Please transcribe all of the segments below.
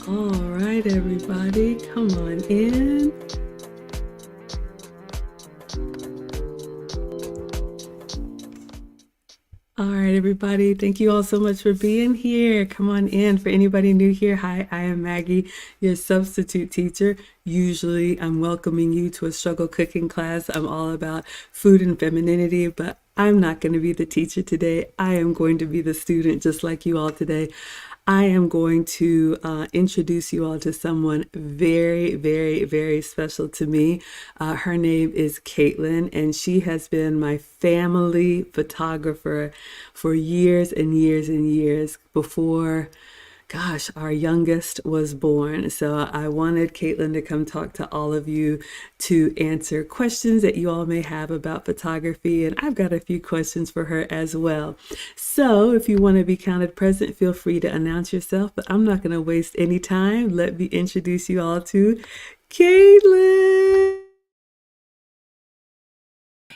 All right, everybody, come on in. All right, everybody, thank you all so much for being here. Come on in. For anybody new here, hi, I am Maggie, your substitute teacher. Usually, I'm welcoming you to a struggle cooking class. I'm all about food and femininity, but I'm not going to be the teacher today. I am going to be the student, just like you all today. I am going to introduce you all to someone very, very, very special to me. Her name is Katlyne, and she has been my family photographer for years and years and years before, gosh, our youngest was born. So I wanted Katlyne to come talk to all of you to answer questions that you all may have about photography. And I've got a few questions for her as well. So if you want to be counted present, feel free to announce yourself, but I'm not going to waste any time. Let me introduce you all to Katlyne.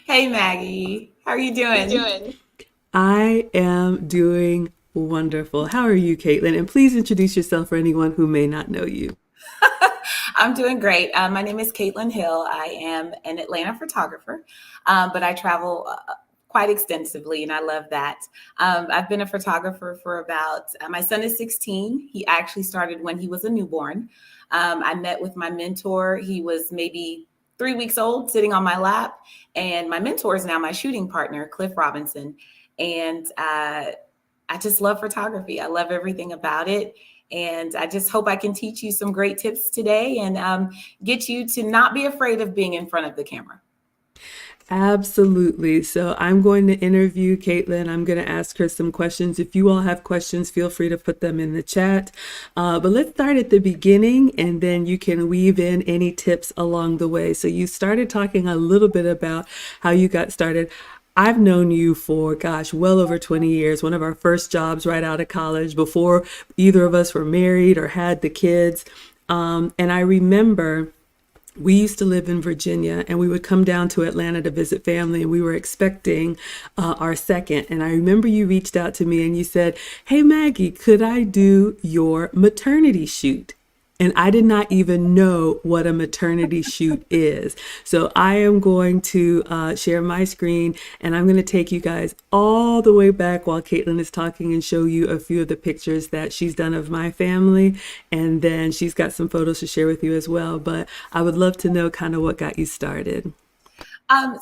Hey Maggie, how are you doing? I am doing wonderful. How are you, Katlyne? And please introduce yourself for anyone who may not know you. I'm doing great. My name is Katlyne Hill. I am an Atlanta photographer, but I travel quite extensively, and I love that. I've been a photographer for my son is 16. He actually started when he was a newborn. I met with my mentor. He was maybe 3 weeks old, sitting on my lap, and my mentor is now my shooting partner, Cliff Robinson. And I just love photography. I love everything about it. And I just hope I can teach you some great tips today and get you to not be afraid of being in front of the camera. Absolutely. So I'm going to interview Katlyne. I'm going to ask her some questions. If you all have questions, feel free to put them in the chat. But let's start at the beginning and then you can weave in any tips along the way. So you started talking a little bit about how you got started. I've known you for, gosh, well over 20 years. One of our first jobs right out of college before either of us were married or had the kids. And I remember we used to live in Virginia and we would come down to Atlanta to visit family, and we were expecting our second. And I remember you reached out to me and you said, "Hey, Maggie, could I do your maternity shoot?" And I did not even know what a maternity shoot is. So I am going to share my screen and I'm going to take you guys all the way back while Katlyne is talking and show you a few of the pictures that she's done of my family. And then she's got some photos to share with you as well. But I would love to know kind of what got you started.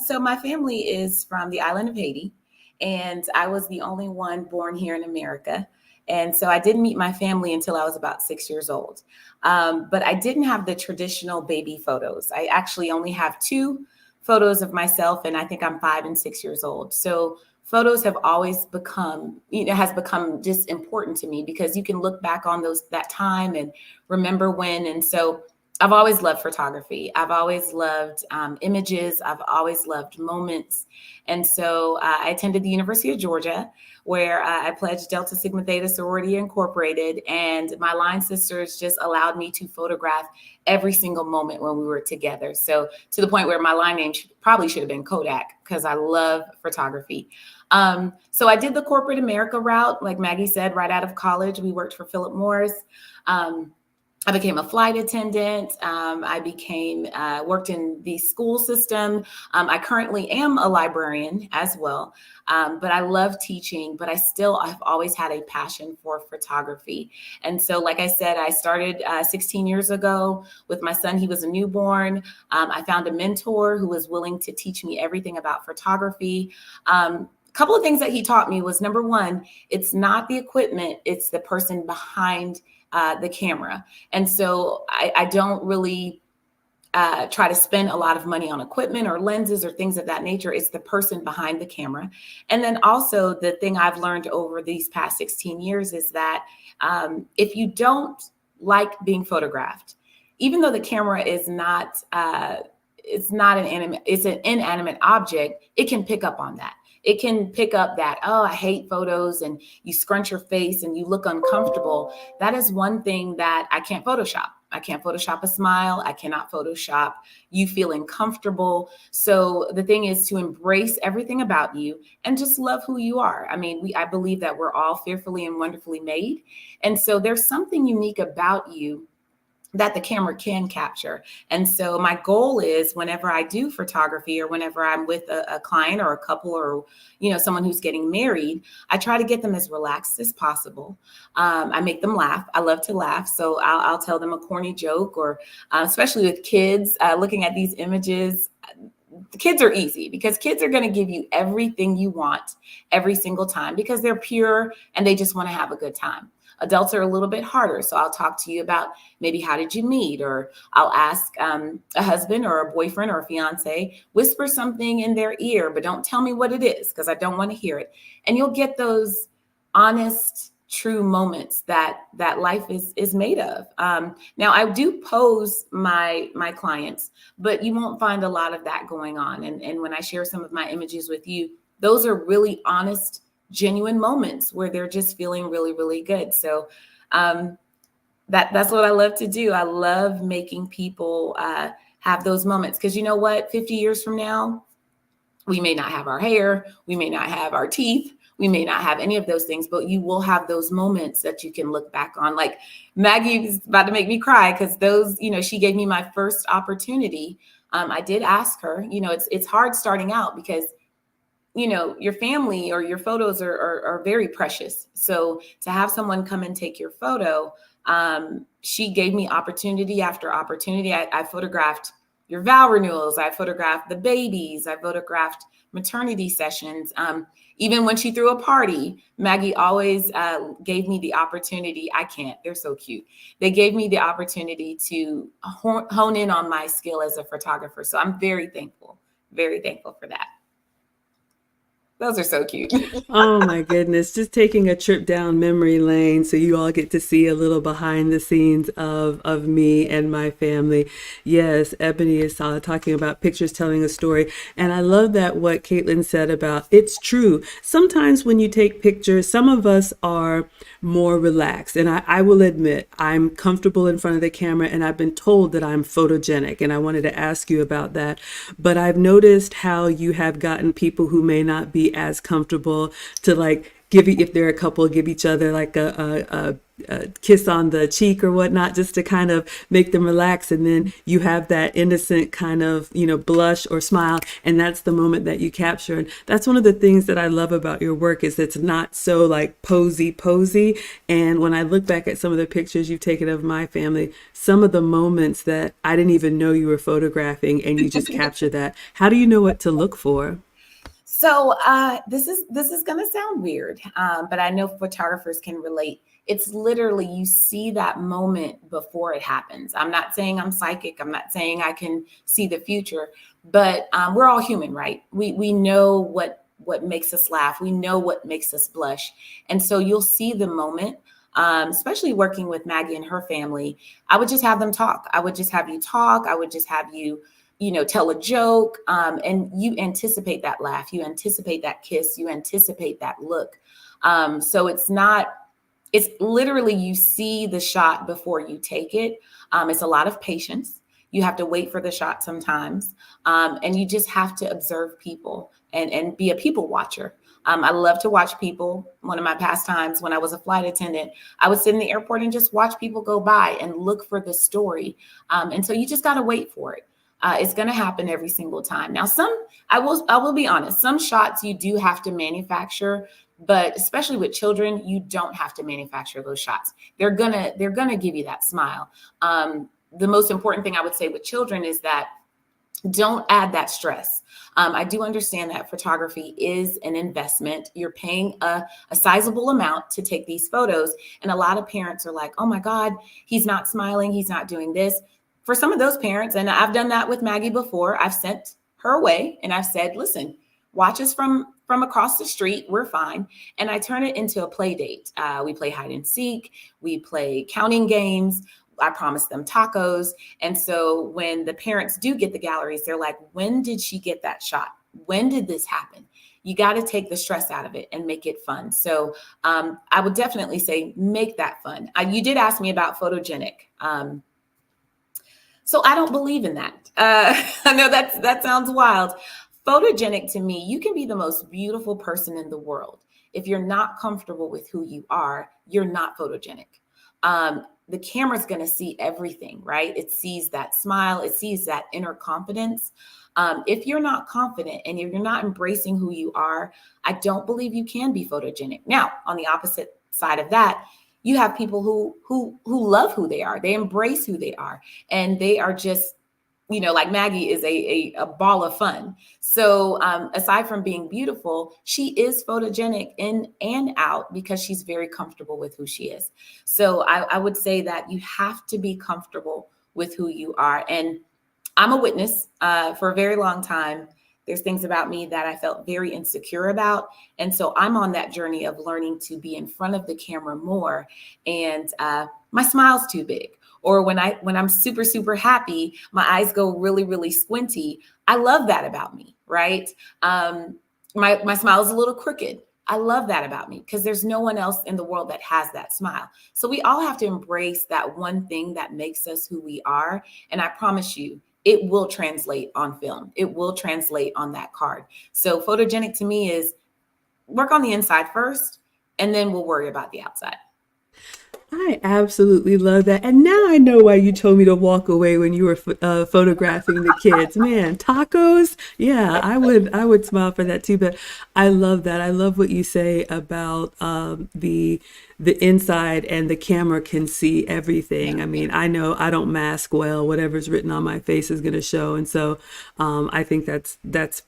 So my family is from the island of Haiti, and I was the only one born here in America. And so I didn't meet my family until I was about 6 years old. But I didn't have the traditional baby photos. I actually only have two photos of myself, and I think I'm 5 and 6 years old. So photos have always become, has become just important to me because you can look back on that time and remember when. And so I've always loved photography. I've always loved images. I've always loved moments. And so I attended the University of Georgia, where I pledged Delta Sigma Theta Sorority Incorporated. And my line sisters just allowed me to photograph every single moment when we were together. So to the point where my line name probably should have been Kodak, because I love photography. So I did the corporate America route. Like Maggie said, right out of college, we worked for Philip Morris. I became a flight attendant. I worked in the school system. I currently am a librarian as well. But I love teaching, but I've always had a passion for photography. And so, like I said, I started 16 years ago with my son. He was a newborn. I found a mentor who was willing to teach me everything about photography. Couple of things that he taught me was, number one, it's not the equipment, it's the person behind the camera. And so I don't really try to spend a lot of money on equipment or lenses or things of that nature. It's the person behind the camera. And then also the thing I've learned over these past 16 years is that if you don't like being photographed, even though the camera is not, it's an inanimate object, it can pick up on that. It can pick up that, oh, I hate photos, and you scrunch your face and you look uncomfortable. That is one thing that I can't Photoshop. can't Photoshop a smile. I cannot Photoshop you feeling comfortable. So the thing is to embrace everything about you and just love who you are. I mean, I believe that we're all fearfully and wonderfully made. And so there's something unique about you that the camera can capture. And so my goal is whenever I do photography or whenever I'm with a client or a couple or, someone who's getting married, I try to get them as relaxed as possible. I make them laugh. I love to laugh. So I'll tell them a corny joke or especially with kids looking at these images. The kids are easy because kids are going to give you everything you want every single time because they're pure and they just want to have a good time. Adults are a little bit harder. So I'll talk to you about maybe how did you meet, or I'll ask a husband or a boyfriend or a fiance, whisper something in their ear, but don't tell me what it is because I don't want to hear it. And you'll get those honest, true moments that life is made of. Now I do pose my clients, but you won't find a lot of that going on. And when I share some of my images with you, those are really honest, genuine moments where they're just feeling really, really good. So that's what I love to do. I love making people have those moments because you know what? 50 years from now, we may not have our hair, we may not have our teeth, we may not have any of those things, but you will have those moments that you can look back on. Like Maggie is about to make me cry because those, she gave me my first opportunity. I did ask her, it's hard starting out because your family or your photos are very precious. So to have someone come and take your photo, she gave me opportunity after opportunity. I photographed your vow renewals. I photographed the babies. I photographed maternity sessions. Even when she threw a party, Maggie always gave me the opportunity. I can't, they're so cute. They gave me the opportunity to hone in on my skill as a photographer. So I'm very thankful for that. Those are so cute. Oh my goodness. Just taking a trip down memory lane so you all get to see a little behind the scenes of me and my family. Yes, Ebony is talking about pictures telling a story. And I love that what Katlyne said about it's true. Sometimes when you take pictures, some of us are more relaxed. And I will admit, I'm comfortable in front of the camera and I've been told that I'm photogenic. And I wanted to ask you about that. But I've noticed how you have gotten people who may not be as comfortable to like if they're a couple, give each other like a kiss on the cheek or whatnot, just to kind of make them relax. And then you have that innocent kind of, blush or smile. And that's the moment that you capture. And that's one of the things that I love about your work is it's not so like posy. And when I look back at some of the pictures you've taken of my family, some of the moments that I didn't even know you were photographing and you just capture that. How do you know what to look for? So this is going to sound weird, but I know photographers can relate. It's literally you see that moment before it happens. I'm not saying I'm psychic. I'm not saying I can see the future, but we're all human, right? We know what makes us laugh. We know what makes us blush. And so you'll see the moment, especially working with Maggie and her family. I would just have them talk. I would just have you talk. I would just have you tell a joke, and you anticipate that laugh, you anticipate that kiss, you anticipate that look. So it's literally you see the shot before you take it. It's a lot of patience. You have to wait for the shot sometimes. And you just have to observe people and be a people watcher. I love to watch people. One of my pastimes when I was a flight attendant, I would sit in the airport and just watch people go by and look for the story. And so you just got to wait for it. It's going to happen every single time. Now, I will be honest, some shots you do have to manufacture, but especially with children, you don't have to manufacture those shots. They're gonna give you that smile. The most important thing I would say with children is that don't add that stress. I do understand that photography is an investment. You're paying a sizable amount to take these photos. And a lot of parents are like, oh my God, he's not smiling. He's not doing this. For some of those parents, and I've done that with Maggie before, I've sent her away and I've said, listen, watch us from across the street. We're fine. And I turn it into a play date. We play hide and seek. We play counting games. I promise them tacos. And so when the parents do get the galleries, they're like, when did she get that shot? When did this happen? You got to take the stress out of it and make it fun. So I would definitely say make that fun. You did ask me about photogenic. So I don't believe in that. I know that sounds wild. Photogenic to me, you can be the most beautiful person in the world. If you're not comfortable with who you are, you're not photogenic. The camera's going to see everything, right? It sees that smile, it sees that inner confidence. If you're not confident and if you're not embracing who you are, I don't believe you can be photogenic. Now, on the opposite side of that, you have people who love who they are. They embrace who they are, and they are just, like Maggie is a ball of fun. So aside from being beautiful, she is photogenic in and out because she's very comfortable with who she is. So I would say that you have to be comfortable with who you are. And I'm a witness for a very long time. There's things about me that I felt very insecure about. And so I'm on that journey of learning to be in front of the camera more. And my smile's too big. Or when I'm super, super happy, my eyes go really, really squinty. I love that about me, right? My smile is a little crooked. I love that about me because there's no one else in the world that has that smile. So we all have to embrace that one thing that makes us who we are. And I promise you, it will translate on film. It will translate on that card. So photogenic to me is work on the inside first, and then we'll worry about the outside. I absolutely love that. And now I know why you told me to walk away when you were photographing the kids. Man, tacos? Yeah, I would smile for that too. But I love that. I love what you say about the inside, and the camera can see everything. Yeah. I mean, I know I don't mask well. Whatever's written on my face is going to show. And so I think that's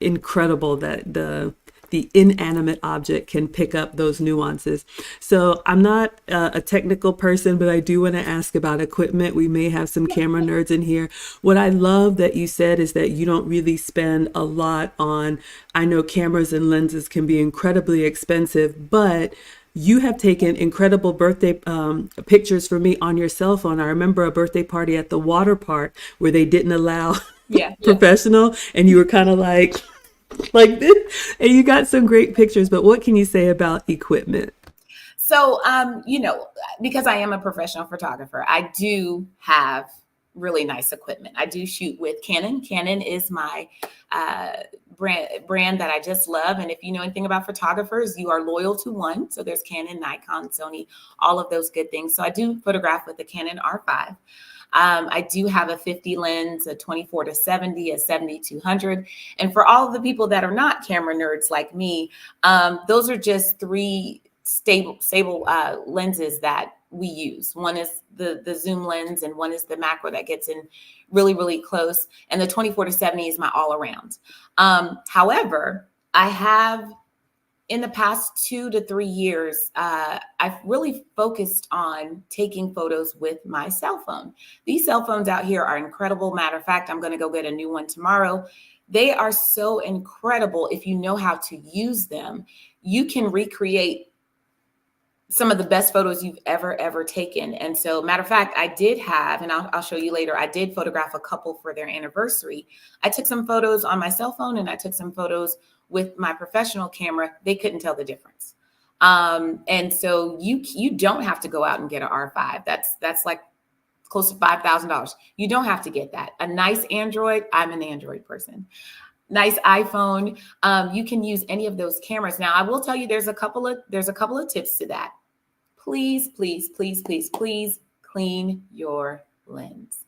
incredible that the inanimate object can pick up those nuances. So I'm not a technical person, but I do want to ask about equipment. We may have some camera nerds in here. What I love that you said is that you don't really spend a lot on, I know cameras and lenses can be incredibly expensive, but you have taken incredible birthday pictures for me on your cell phone. I remember a birthday party at the water park where they didn't allow Yeah. Yeah. professional, and you were kind of like this, and you got some great pictures. But what can you say about equipment? So, because I am a professional photographer, I do have really nice equipment. I do shoot with Canon. Canon is my uh, brand that I just love. And if you know anything about photographers, you are loyal to one. So there's Canon, Nikon, Sony, all of those good things. So I do photograph with the Canon R5. I do have a 50 lens, a 24 to 70, a 70-200. And for all of the people that are not camera nerds like me, those are just three stable lenses that we use. One is the zoom lens, and one is the macro that gets in really, really close. And the 24 to 70 is my all around. However, I have in the past 2 to 3 years, I've really focused on taking photos with my cell phone. These cell phones out here are incredible. Matter of fact, I'm going to go get a new one tomorrow. They are so incredible. If you know how to use them, you can recreate some of the best photos you've ever taken. And so, matter of fact, I did have, and I'll show you later, I did photograph a couple for their anniversary. I took some photos on my cell phone, and I took some photos with my professional camera. They couldn't tell the difference. And so you don't have to go out and get an R5. That's like close to $5,000. You don't have to get that. A nice Android, I'm an Android person. Nice iPhone. You can use any of those cameras. Now, I will tell you, there's a couple of tips to that. Please, please, please, please, please clean your lens.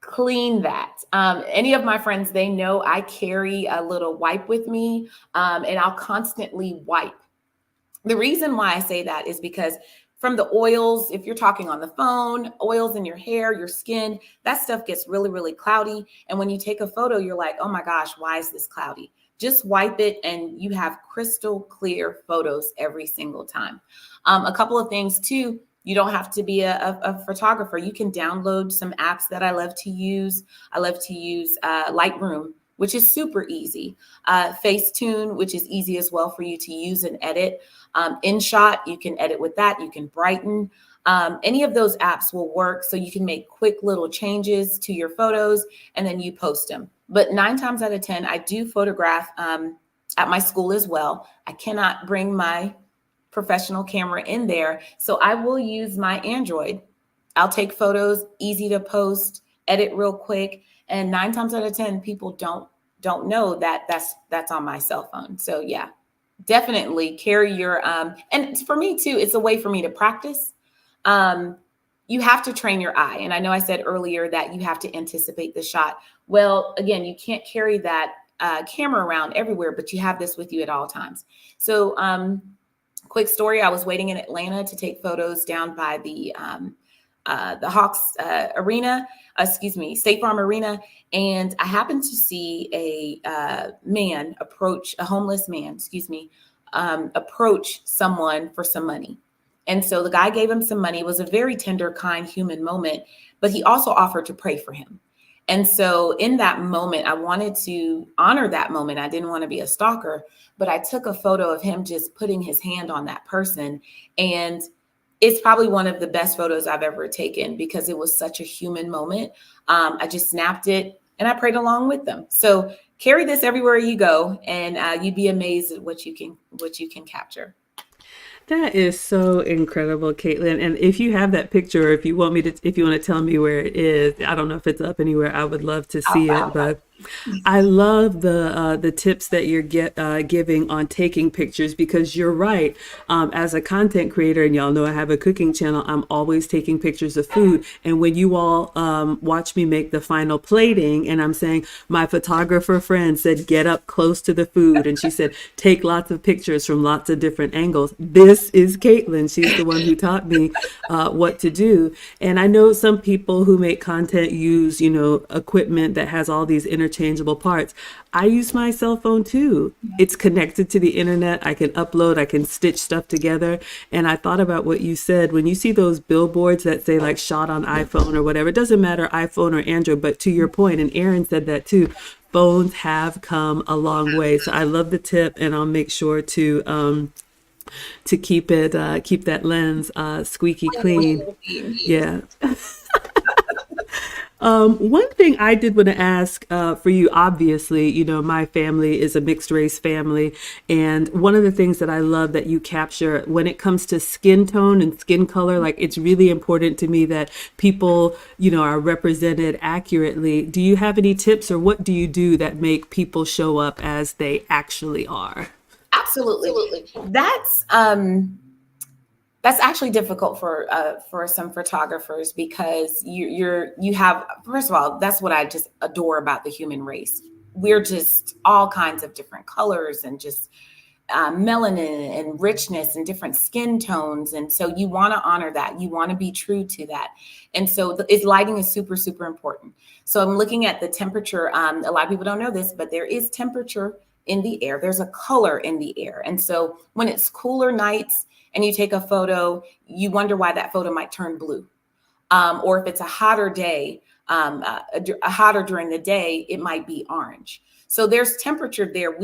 Clean that. Any of my friends, they know I carry a little wipe with me, and I'll constantly wipe. The reason why I say that is because from the oils, if you're talking on the phone, oils in your hair, your skin, that stuff gets really, really cloudy. And when you take a photo, you're like, oh my gosh, why is this cloudy? Just wipe it and you have crystal clear photos every single time. A couple of things too, you don't have to be a photographer. You can download some apps that I love to use. I love to use Lightroom, which is super easy. Facetune, which is easy as well for you to use and edit. InShot, you can edit with that. You can brighten. Any of those apps will work, so you can make quick little changes to your photos and then you post them. But 9 times out of 10, I do photograph at my school as well. I cannot bring my professional camera in there, so I will use my Android I'll take photos, easy to post, edit real quick, and 9 times out of 10, people don't know that that's on my cell phone. So yeah, definitely carry your and for me too, it's a way for me to practice. Um, you have to train your eye, and I know I said earlier that you have to anticipate the shot. Well, again, you can't carry that camera around everywhere, but you have this with you at all times. So quick story, I was waiting in Atlanta to take photos down by the Hawks arena, excuse me, State Farm Arena. And I happened to see a homeless man, excuse me, approach someone for some money. And so the guy gave him some money. It was a very tender, kind, human moment, but he also offered to pray for him. And so in that moment, I wanted to honor that moment. I didn't want to be a stalker, but I took a photo of him just putting his hand on that person. And it's probably one of the best photos I've ever taken because it was such a human moment. I just snapped it and I prayed along with them. So carry this everywhere you go, and you'd be amazed at what you can capture. That is so incredible, Katlyne. And if you have that picture, or if you want to tell me where it is, I don't know if it's up anywhere. I would love to see it. I'll But I love the tips that you're giving on taking pictures, because you're right. As a content creator, and y'all know I have a cooking channel, I'm always taking pictures of food. And when you all watch me make the final plating, and I'm saying my photographer friend said get up close to the food, and she said take lots of pictures from lots of different angles. This is Katlyne. She's the one who taught me what to do. And I know some people who make content use, equipment that has all these interchangeable parts. I use my cell phone too. It's connected to the internet. I can upload, I can stitch stuff together. And I thought about what you said. When you see those billboards that say like shot on iPhone or whatever, it doesn't matter iPhone or Android, but to your point, and Aaron said that too, phones have come a long way. So I love the tip, and I'll make sure to keep that lens squeaky clean. Yeah. One thing I did want to ask for you, obviously, my family is a mixed race family. And one of the things that I love that you capture when it comes to skin tone and skin color, like it's really important to me that people, are represented accurately. Do you have any tips, or what do you do that make people show up as they actually are? Absolutely. That's actually difficult for some photographers because you have, first of all, that's what I just adore about the human race. We're just all kinds of different colors and just melanin and richness and different skin tones. And so you want to honor that. You want to be true to that. And so lighting is super, super important. So I'm looking at the temperature. A lot of people don't know this, but there is temperature in the air. There's a color in the air. And so when it's cooler nights and you take a photo, you wonder why that photo might turn blue. Or if it's a hotter day, hotter during the day, it might be orange. So there's temperature there.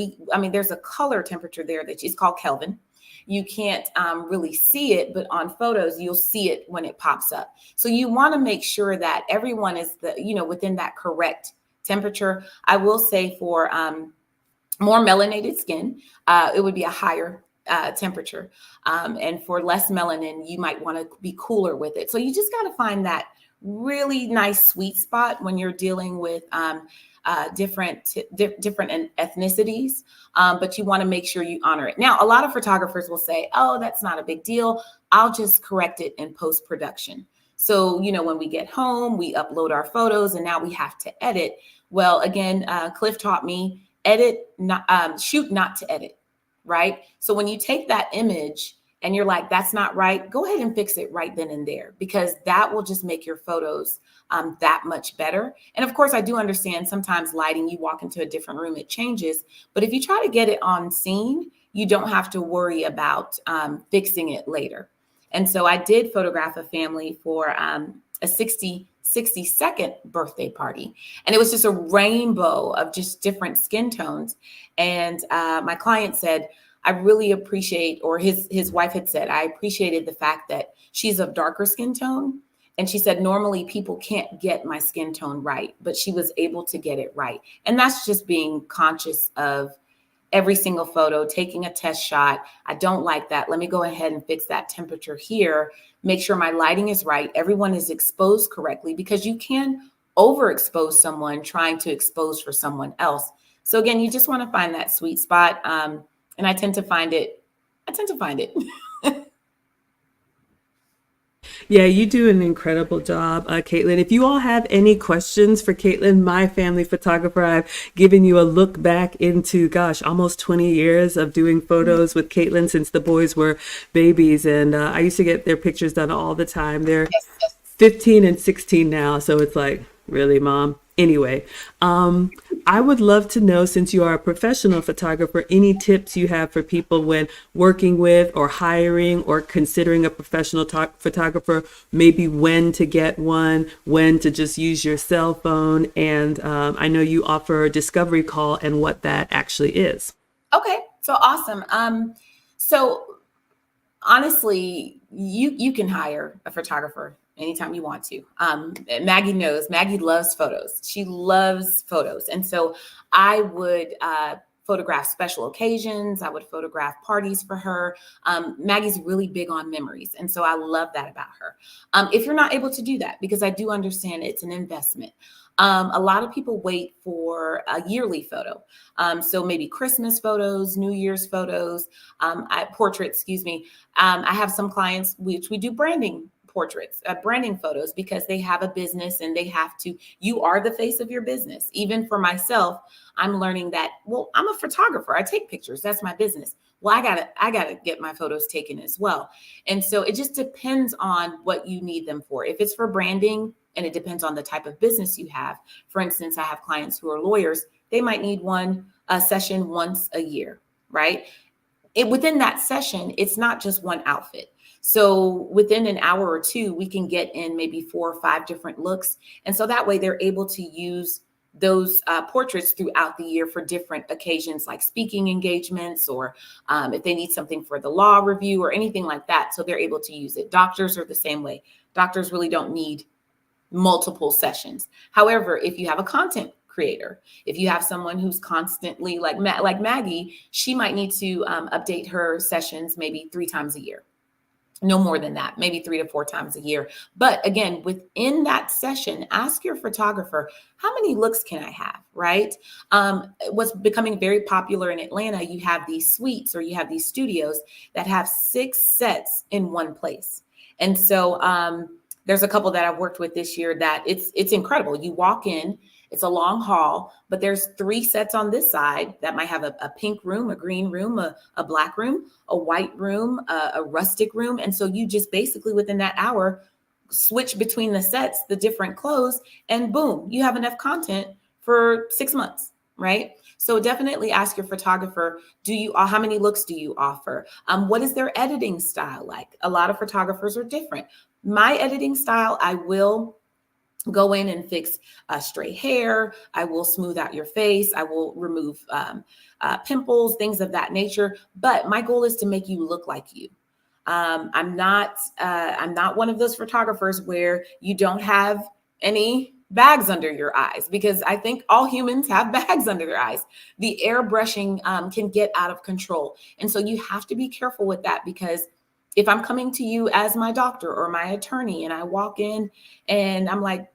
There's a color temperature there that is called Kelvin. You can't really see it, but on photos, you'll see it when it pops up. So you want to make sure that everyone is within that correct temperature. I will say for more melanated skin, it would be a higher temperature. And for less melanin, you might want to be cooler with it. So you just got to find that really nice sweet spot when you're dealing with different ethnicities, but you want to make sure you honor it. Now, a lot of photographers will say, oh, that's not a big deal. I'll just correct it in post-production. So, when we get home, we upload our photos and now we have to edit. Well, again, Cliff taught me shoot not to edit, right? So when you take that image and you're like, that's not right, go ahead and fix it right then and there, because that will just make your photos that much better. And of course, I do understand sometimes lighting, you walk into a different room, it changes. But if you try to get it on scene, you don't have to worry about fixing it later. And so I did photograph a family for a 62nd birthday party. And it was just a rainbow of just different skin tones. And my client said, I really appreciate, or his wife had said, I appreciated the fact that she's of darker skin tone. And she said, normally people can't get my skin tone right, but she was able to get it right. And that's just being conscious of every single photo, taking a test shot. I don't like that. Let me go ahead and fix that temperature here. Make sure my lighting is right. Everyone is exposed correctly, because you can overexpose someone trying to expose for someone else. So again, you just want to find that sweet spot. And I tend to find it. I tend to find it. Yeah, you do an incredible job, Katlyne. If you all have any questions for Katlyne, my family photographer, I've given you a look back into, gosh, almost 20 years of doing photos with Katlyne since the boys were babies. And I used to get their pictures done all the time. They're 15 and 16 now. So it's like, really, mom? Anyway, I would love to know, since you are a professional photographer, any tips you have for people when working with or hiring or considering a professional photographer, maybe when to get one, when to just use your cell phone. And I know you offer a discovery call and what that actually is. Okay, so awesome. So honestly, you can hire a photographer anytime you want to. Maggie knows. Maggie loves photos. She loves photos, and so I would photograph special occasions. I would photograph parties for her. Maggie's really big on memories, and so I love that about her. If you're not able to do that, because I do understand it's an investment. A lot of people wait for a yearly photo. So maybe Christmas photos, New Year's photos, portraits, excuse me. I have some clients which we do branding portraits, branding photos, because they have a business and they have to, you are the face of your business. Even for myself, I'm learning that, well, I'm a photographer. I take pictures. That's my business. Well, I gotta get my photos taken as well. And so it just depends on what you need them for. If it's for branding, and it depends on the type of business you have. For instance, I have clients who are lawyers. They might need a session once a year, right? Within that session, it's not just one outfit. So within an hour or two, we can get in maybe 4 or 5 different looks. And so that way they're able to use those portraits throughout the year for different occasions, like speaking engagements, or if they need something for the law review or anything like that. So they're able to use it. Doctors are the same way. Doctors really don't need multiple sessions. However, if you have a content creator, if you have someone who's constantly like Maggie, she might need to update her sessions maybe 3 times a year. No more than that, maybe 3 to 4 times a year. But again, within that session, ask your photographer, how many looks can I have, right? What's becoming very popular in Atlanta, you have these suites or you have these studios that have 6 sets in one place. And so there's a couple that I've worked with this year that it's incredible. You walk in, it's a long hall, but there's 3 sets on this side that might have a pink room, a green room, a black room, a white room, a rustic room. And so you just basically within that hour switch between the sets, the different clothes, and boom, you have enough content for 6 months, right? So definitely ask your photographer, how many looks do you offer? What is their editing style like? A lot of photographers are different. My editing style, I will go in and fix stray hair. I will smooth out your face. I will remove pimples, things of that nature. But my goal is to make you look like you. I'm not one of those photographers where you don't have any bags under your eyes, because I think all humans have bags under their eyes. The airbrushing can get out of control. And so you have to be careful with that, because if I'm coming to you as my doctor or my attorney and I walk in and I'm like,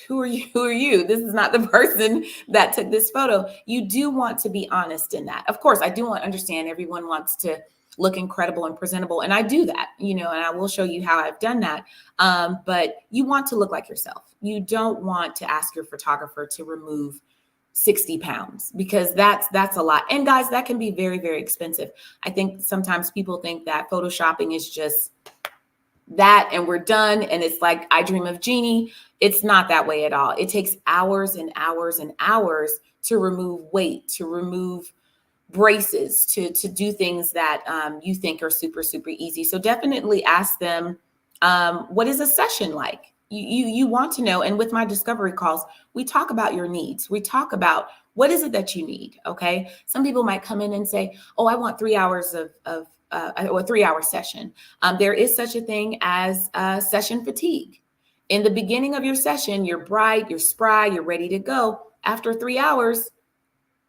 who are you? Who are you? This is not the person that took this photo. You do want to be honest in that. Of course, I do want to understand everyone wants to look incredible and presentable. And I do that, and I will show you how I've done that. But you want to look like yourself. You don't want to ask your photographer to remove 60 pounds, because that's a lot. And guys, that can be very, very expensive. I think sometimes people think that photoshopping is just that and we're done. And it's like, I dream of Jeannie. It's not that way at all. It takes hours and hours and hours to remove weight, to remove braces, to do things that you think are super, super easy. So definitely ask them, what is a session like? You want to know. And with my discovery calls, we talk about your needs. We talk about what is it that you need. Okay. Some people might come in and say, oh, I want 3 hours of a 3-hour session. There is such a thing as session fatigue. In the beginning of your session, you're bright, you're spry, you're ready to go. After 3 hours,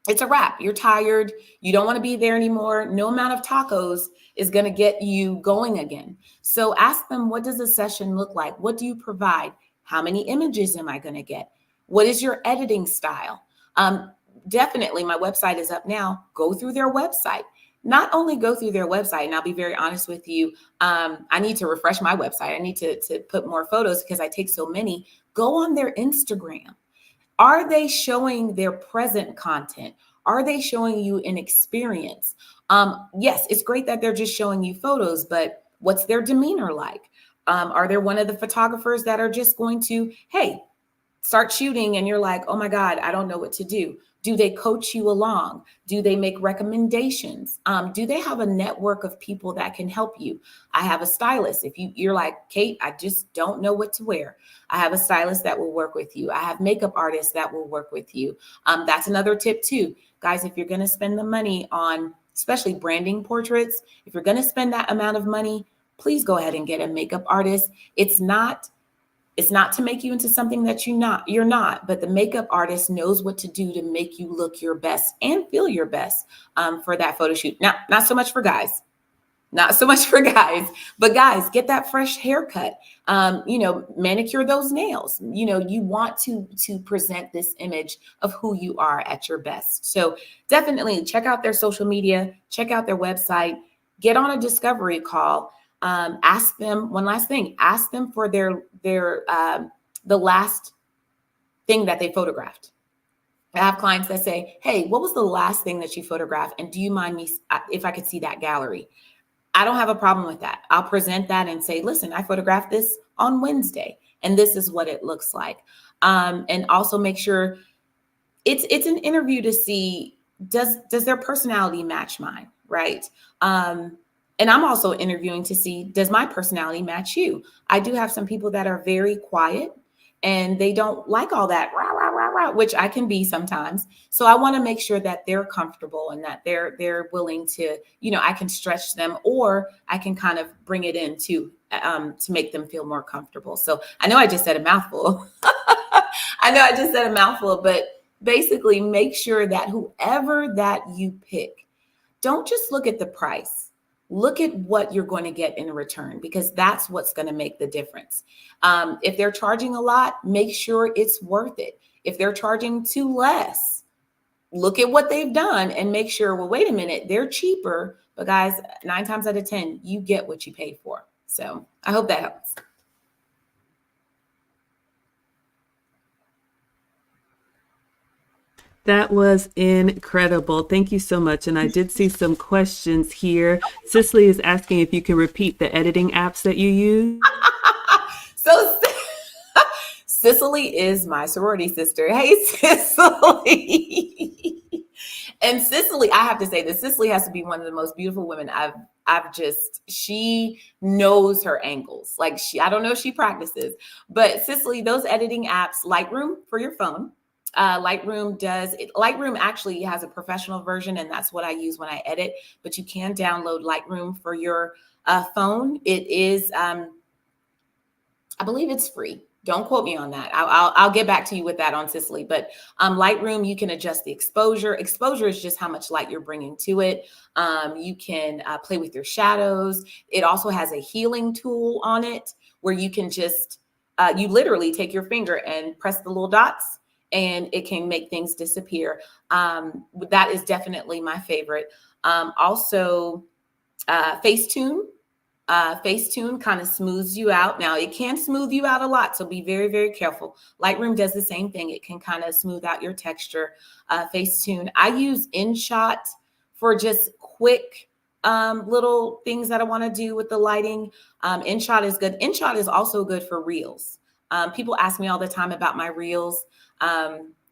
it's a wrap. You're tired. You don't want to be there anymore. No amount of tacos is going to get you going again. So ask them, what does a session look like? What do you provide? How many images am I going to get? What is your editing style? Definitely, my website is up now. Go through their website. Not only go through their website, and I'll be very honest with you, I need to refresh my website. I need to put more photos because I take so many. Go on their Instagram. Are they showing their present content? Are they showing you an experience? Yes, it's great that they're just showing you photos, but what's their demeanor like? Are there one of the photographers that are just going to, hey, start shooting and you're like, oh my God, I don't know what to do? Do they coach you along? Do they make recommendations? Do they have a network of people that can help you? I have a stylist. If you're like, Kate, I just don't know what to wear, I have a stylist that will work with you. I have makeup artists that will work with you. That's another tip too. Guys, if you're going to spend the money on, especially branding portraits, if you're going to spend that amount of money, please go ahead and get a makeup artist. It's not to make you into something that you're not, but the makeup artist knows what to do to make you look your best and feel your best for that photo shoot. Now, not so much for guys, not so much for guys, but guys, get that fresh haircut. Manicure those nails. You want to present this image of who you are at your best. So definitely check out their social media, check out their website, get on a discovery call. Ask them one last thing. Ask them for the last thing that they photographed. I have clients that say, "Hey, what was the last thing that you photographed? And do you mind me if I could see that gallery?" I don't have a problem with that. I'll present that and say, "Listen, I photographed this on Wednesday, and this is what it looks like." And also make sure it's an interview to see does their personality match mine, right? And I'm also interviewing to see, does my personality match you? I do have some people that are very quiet and they don't like all that rah, rah, rah, rah, which I can be sometimes. So I want to make sure that they're comfortable and that they're willing to, I can stretch them or I can kind of bring it in to make them feel more comfortable. So I know I just said a mouthful. But basically make sure that whoever that you pick, don't just look at the price. Look at what you're going to get in return, because that's what's going to make the difference. If they're charging a lot, make sure it's worth it. If they're charging too less, look at what they've done and make sure, well, wait a minute, they're cheaper. But guys, 9 times out of 10, you get what you pay for. So I hope that helps. That was incredible. Thank you so much. And I did see some questions here. Cicely is asking if you can repeat the editing apps that you use. So Cicely is my sorority sister. Hey, Cicely. And Cicely, I have to say this, Cicely has to be one of the most beautiful women she knows her angles. Like I don't know if she practices, but Cicely, those editing apps, Lightroom for your phone. Lightroom actually has a professional version, and that's what I use when I edit, but you can download Lightroom for your phone. It is, I believe it's free. Don't quote me on that. I'll get back to you with that on Cicely. But Lightroom, you can adjust the exposure. Exposure is just how much light you're bringing to it. You can play with your shadows. It also has a healing tool on it where you can just, you literally take your finger and press the little dots and it can make things disappear. That is definitely my favorite. Also, Facetune. Facetune kind of smooths you out. Now, it can smooth you out a lot, so be very, very careful. Lightroom does the same thing. It can kind of smooth out your texture. Facetune. I use InShot for just quick little things that I want to do with the lighting. InShot is good. InShot is also good for reels. People ask me all the time about my reels.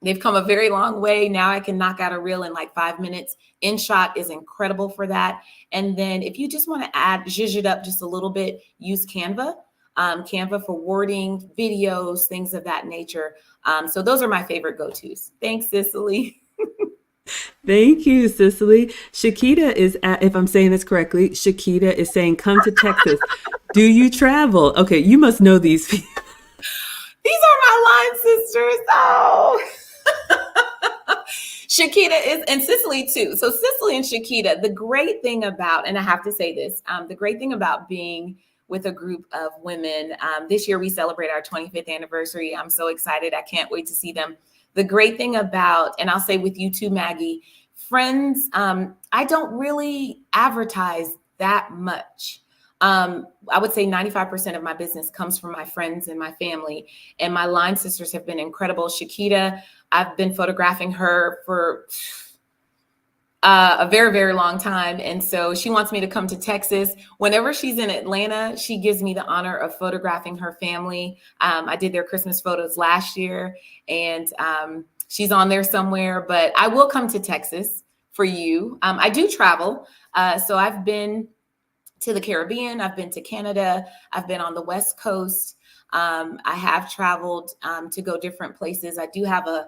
They've come a very long way. Now I can knock out a reel in like 5 minutes. InShot is incredible for that. And then if you just want to zhuzh it up just a little bit, use Canva. Canva for wording, videos, things of that nature. So those are my favorite go-tos. Thanks, Cicely. Thank you, Cicely. Shakita is if I'm saying this correctly, Shakita is saying, come to Texas. Do you travel? Okay, you must know these people. These are my line sisters. Oh. Shakita is, and Cicely too. So Cicely and Shakita, the great thing about, and I have to say this, the great thing about being with a group of women, this year we celebrate our 25th anniversary. I'm so excited. I can't wait to see them. The great thing about, and I'll say with you too, Maggie, friends, I don't really advertise that much. I would say 95% of my business comes from my friends and my family, and my line sisters have been incredible. Shakita, I've been photographing her for a very, very long time. And so she wants me to come to Texas. Whenever she's in Atlanta, she gives me the honor of photographing her family. I did their Christmas photos last year, and she's on there somewhere, but I will come to Texas for you. I do travel. So I've been to the Caribbean. I've been to Canada. I've been on the West Coast. I have traveled to go different places. I do have a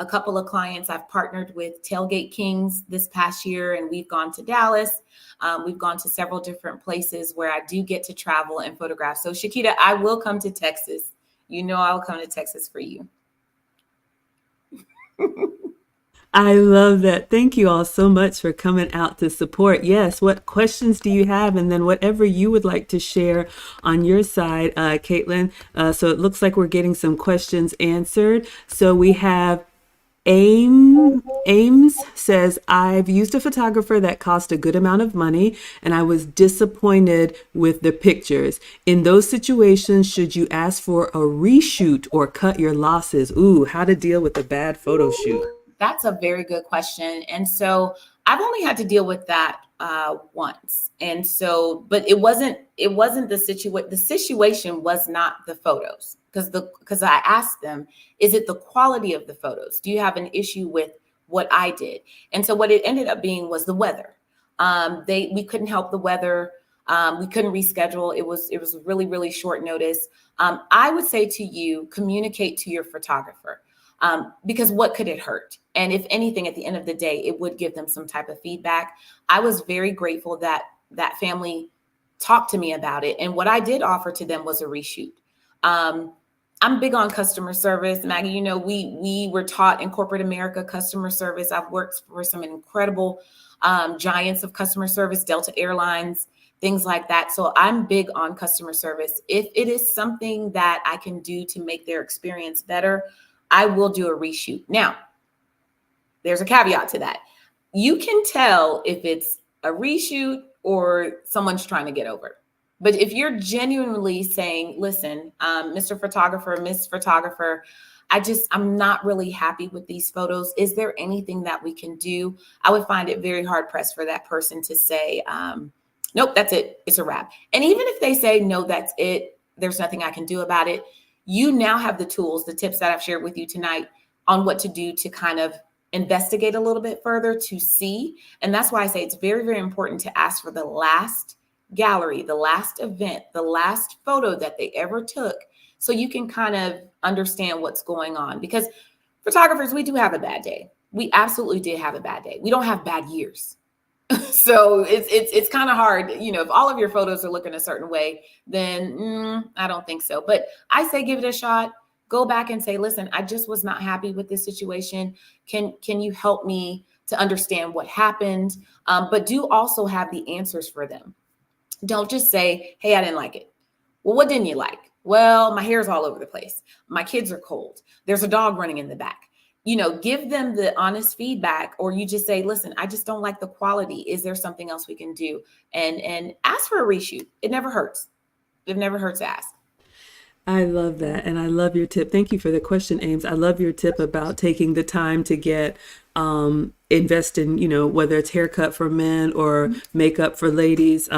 couple of clients. I've partnered with Tailgate Kings this past year, and we've gone to Dallas. We've gone to several different places where I do get to travel and photograph. So Shakita, I will come to Texas. You know, I'll come to Texas for you. I love that. Thank you all so much for coming out to support. Yes, what questions do you have? And then whatever you would like to share on your side, Katlyne. So it looks like we're getting some questions answered. So we have Ames says, I've used a photographer that cost a good amount of money and I was disappointed with the pictures. In those situations, should you ask for a reshoot or cut your losses? Ooh, how to deal with a bad photo shoot. That's a very good question. And so I've only had to deal with that once. And so, but it wasn't the situation. The situation was not the photos, because I asked them, is it the quality of the photos? Do you have an issue with what I did? And so what it ended up being was the weather. We couldn't help the weather. We couldn't reschedule. It was really, really short notice. I would say to you, communicate to your photographer. Because what could it hurt? And if anything, at the end of the day, it would give them some type of feedback. I was very grateful that that family talked to me about it. And what I did offer to them was a reshoot. I'm big on customer service. Maggie, you know, we were taught in corporate America, customer service. I've worked for some incredible giants of customer service, Delta Airlines, things like that. So I'm big on customer service. If it is something that I can do to make their experience better, I will do a reshoot. Now, there's a caveat to that. You can tell if it's a reshoot or someone's trying to get over. But if you're genuinely saying, listen, Mr. Photographer, Miss Photographer, I'm not really happy with these photos. Is there anything that we can do? I would find it very hard pressed for that person to say, nope, that's it. It's a wrap. And even if they say, no, that's it, there's nothing I can do about it. You now have the tools, the tips that I've shared with you tonight on what to do to kind of investigate a little bit further to see. And that's why I say it's very, very important to ask for the last gallery, the last event, the last photo that they ever took, so you can kind of understand what's going on. Because photographers, we do have a bad day. We absolutely did have a bad day. We don't have bad years. So it's kind of hard, you know, if all of your photos are looking a certain way, then I don't think so. But I say give it a shot. Go back and say, listen, I just was not happy with this situation. Can you help me to understand what happened? But do also have the answers for them. Don't just say, hey, I didn't like it. Well, what didn't you like? Well, my hair's all over the place. My kids are cold. There's a dog running in the back. You know, give them the honest feedback, or you just say, listen, I just don't like the quality. Is there something else we can do? And ask for a reshoot. It never hurts. It never hurts to ask. I love that. And I love your tip. Thank you for the question, Ames. I love your tip about taking the time to get invest in, you know, whether it's haircut for men or makeup for ladies.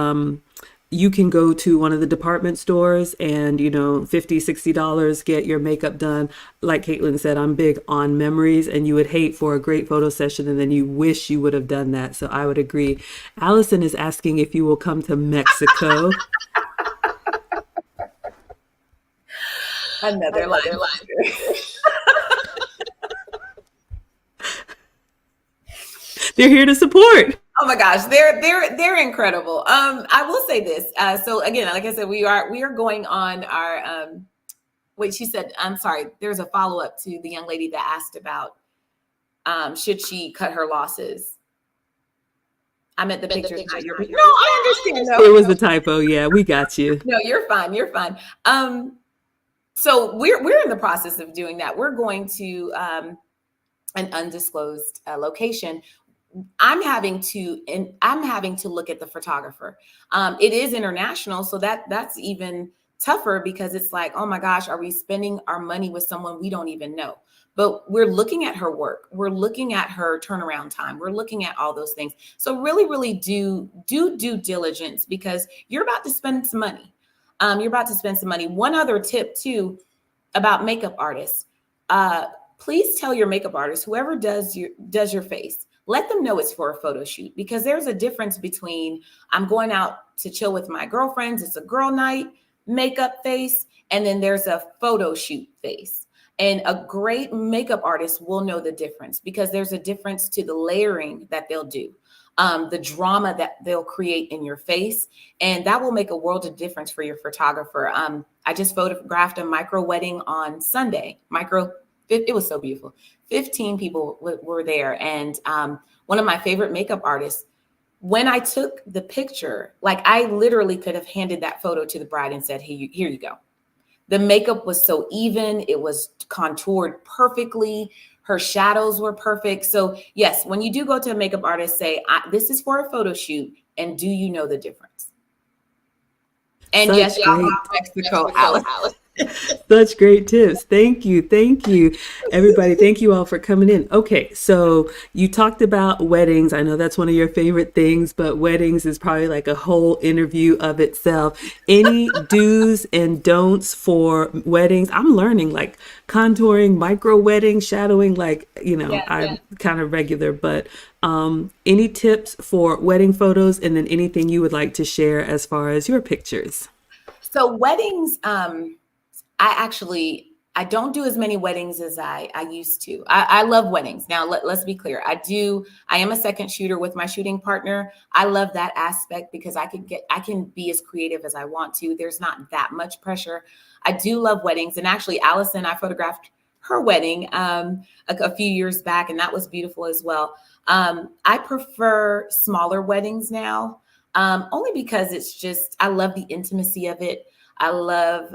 You can go to one of the department stores and, you know, $50, $60, get your makeup done. Like Katlyne said, I'm big on memories, and you would hate for a great photo session and then you wish you would have done that. So I would agree. Allison is asking if you will come to Mexico. Another line. They're here to support. Oh my gosh, they're incredible. I will say this. So again, like I said, we are going on our wait, she said, I'm sorry, there's a follow-up to the young lady that asked about Should she cut her losses? I meant the picture's not your. No, I understand. No, It was a typo. Yeah, we got you. no, you're fine. You're fine. So we're in the process of doing that. We're going to an undisclosed location. I'm having to look at the photographer. It is international, so that's even tougher because it's like, oh my gosh, are we spending our money with someone we don't even know? But we're looking at her work. We're looking at her turnaround time. We're looking at all those things. So really, really do due diligence because you're about to spend some money. You're about to spend some money. One other tip too about makeup artists. Please tell your makeup artist, whoever does your face, let them know it's for a photo shoot because there's a difference between I'm going out to chill with my girlfriends. It's a girl night makeup face. And then there's a photo shoot face. And a great makeup artist will know the difference because there's a difference to the layering that they'll do, the drama that they'll create in your face. And that will make a world of difference for your photographer. I just photographed a micro wedding on Sunday. It was so beautiful. 15 people were there. And one of my favorite makeup artists, when I took the picture, like I literally could have handed that photo to the bride and said, here you go. The makeup was so even. It was contoured perfectly. Her shadows were perfect. So yes, when you do go to a makeup artist, say, this is for a photo shoot. And do you know the difference? And Such yes, y'all great- have Mexico, Alice. Such great tips. Thank you. Thank you, everybody. Thank you all for coming in. Okay, so you talked about weddings. I know that's one of your favorite things, but weddings is probably like a whole interview of itself. Any do's and don'ts for weddings? I'm learning like contouring, micro wedding, shadowing, like, I'm kind of regular, but any tips for wedding photos and then anything you would like to share as far as your pictures? So weddings, I don't do as many weddings as I used to. I love weddings. Now, let's be clear. I am a second shooter with my shooting partner. I love that aspect because I can be as creative as I want to. There's not that much pressure. I do love weddings. And actually, Allison, I photographed her wedding a few years back, and that was beautiful as well. I prefer smaller weddings now, only because I love the intimacy of it. I love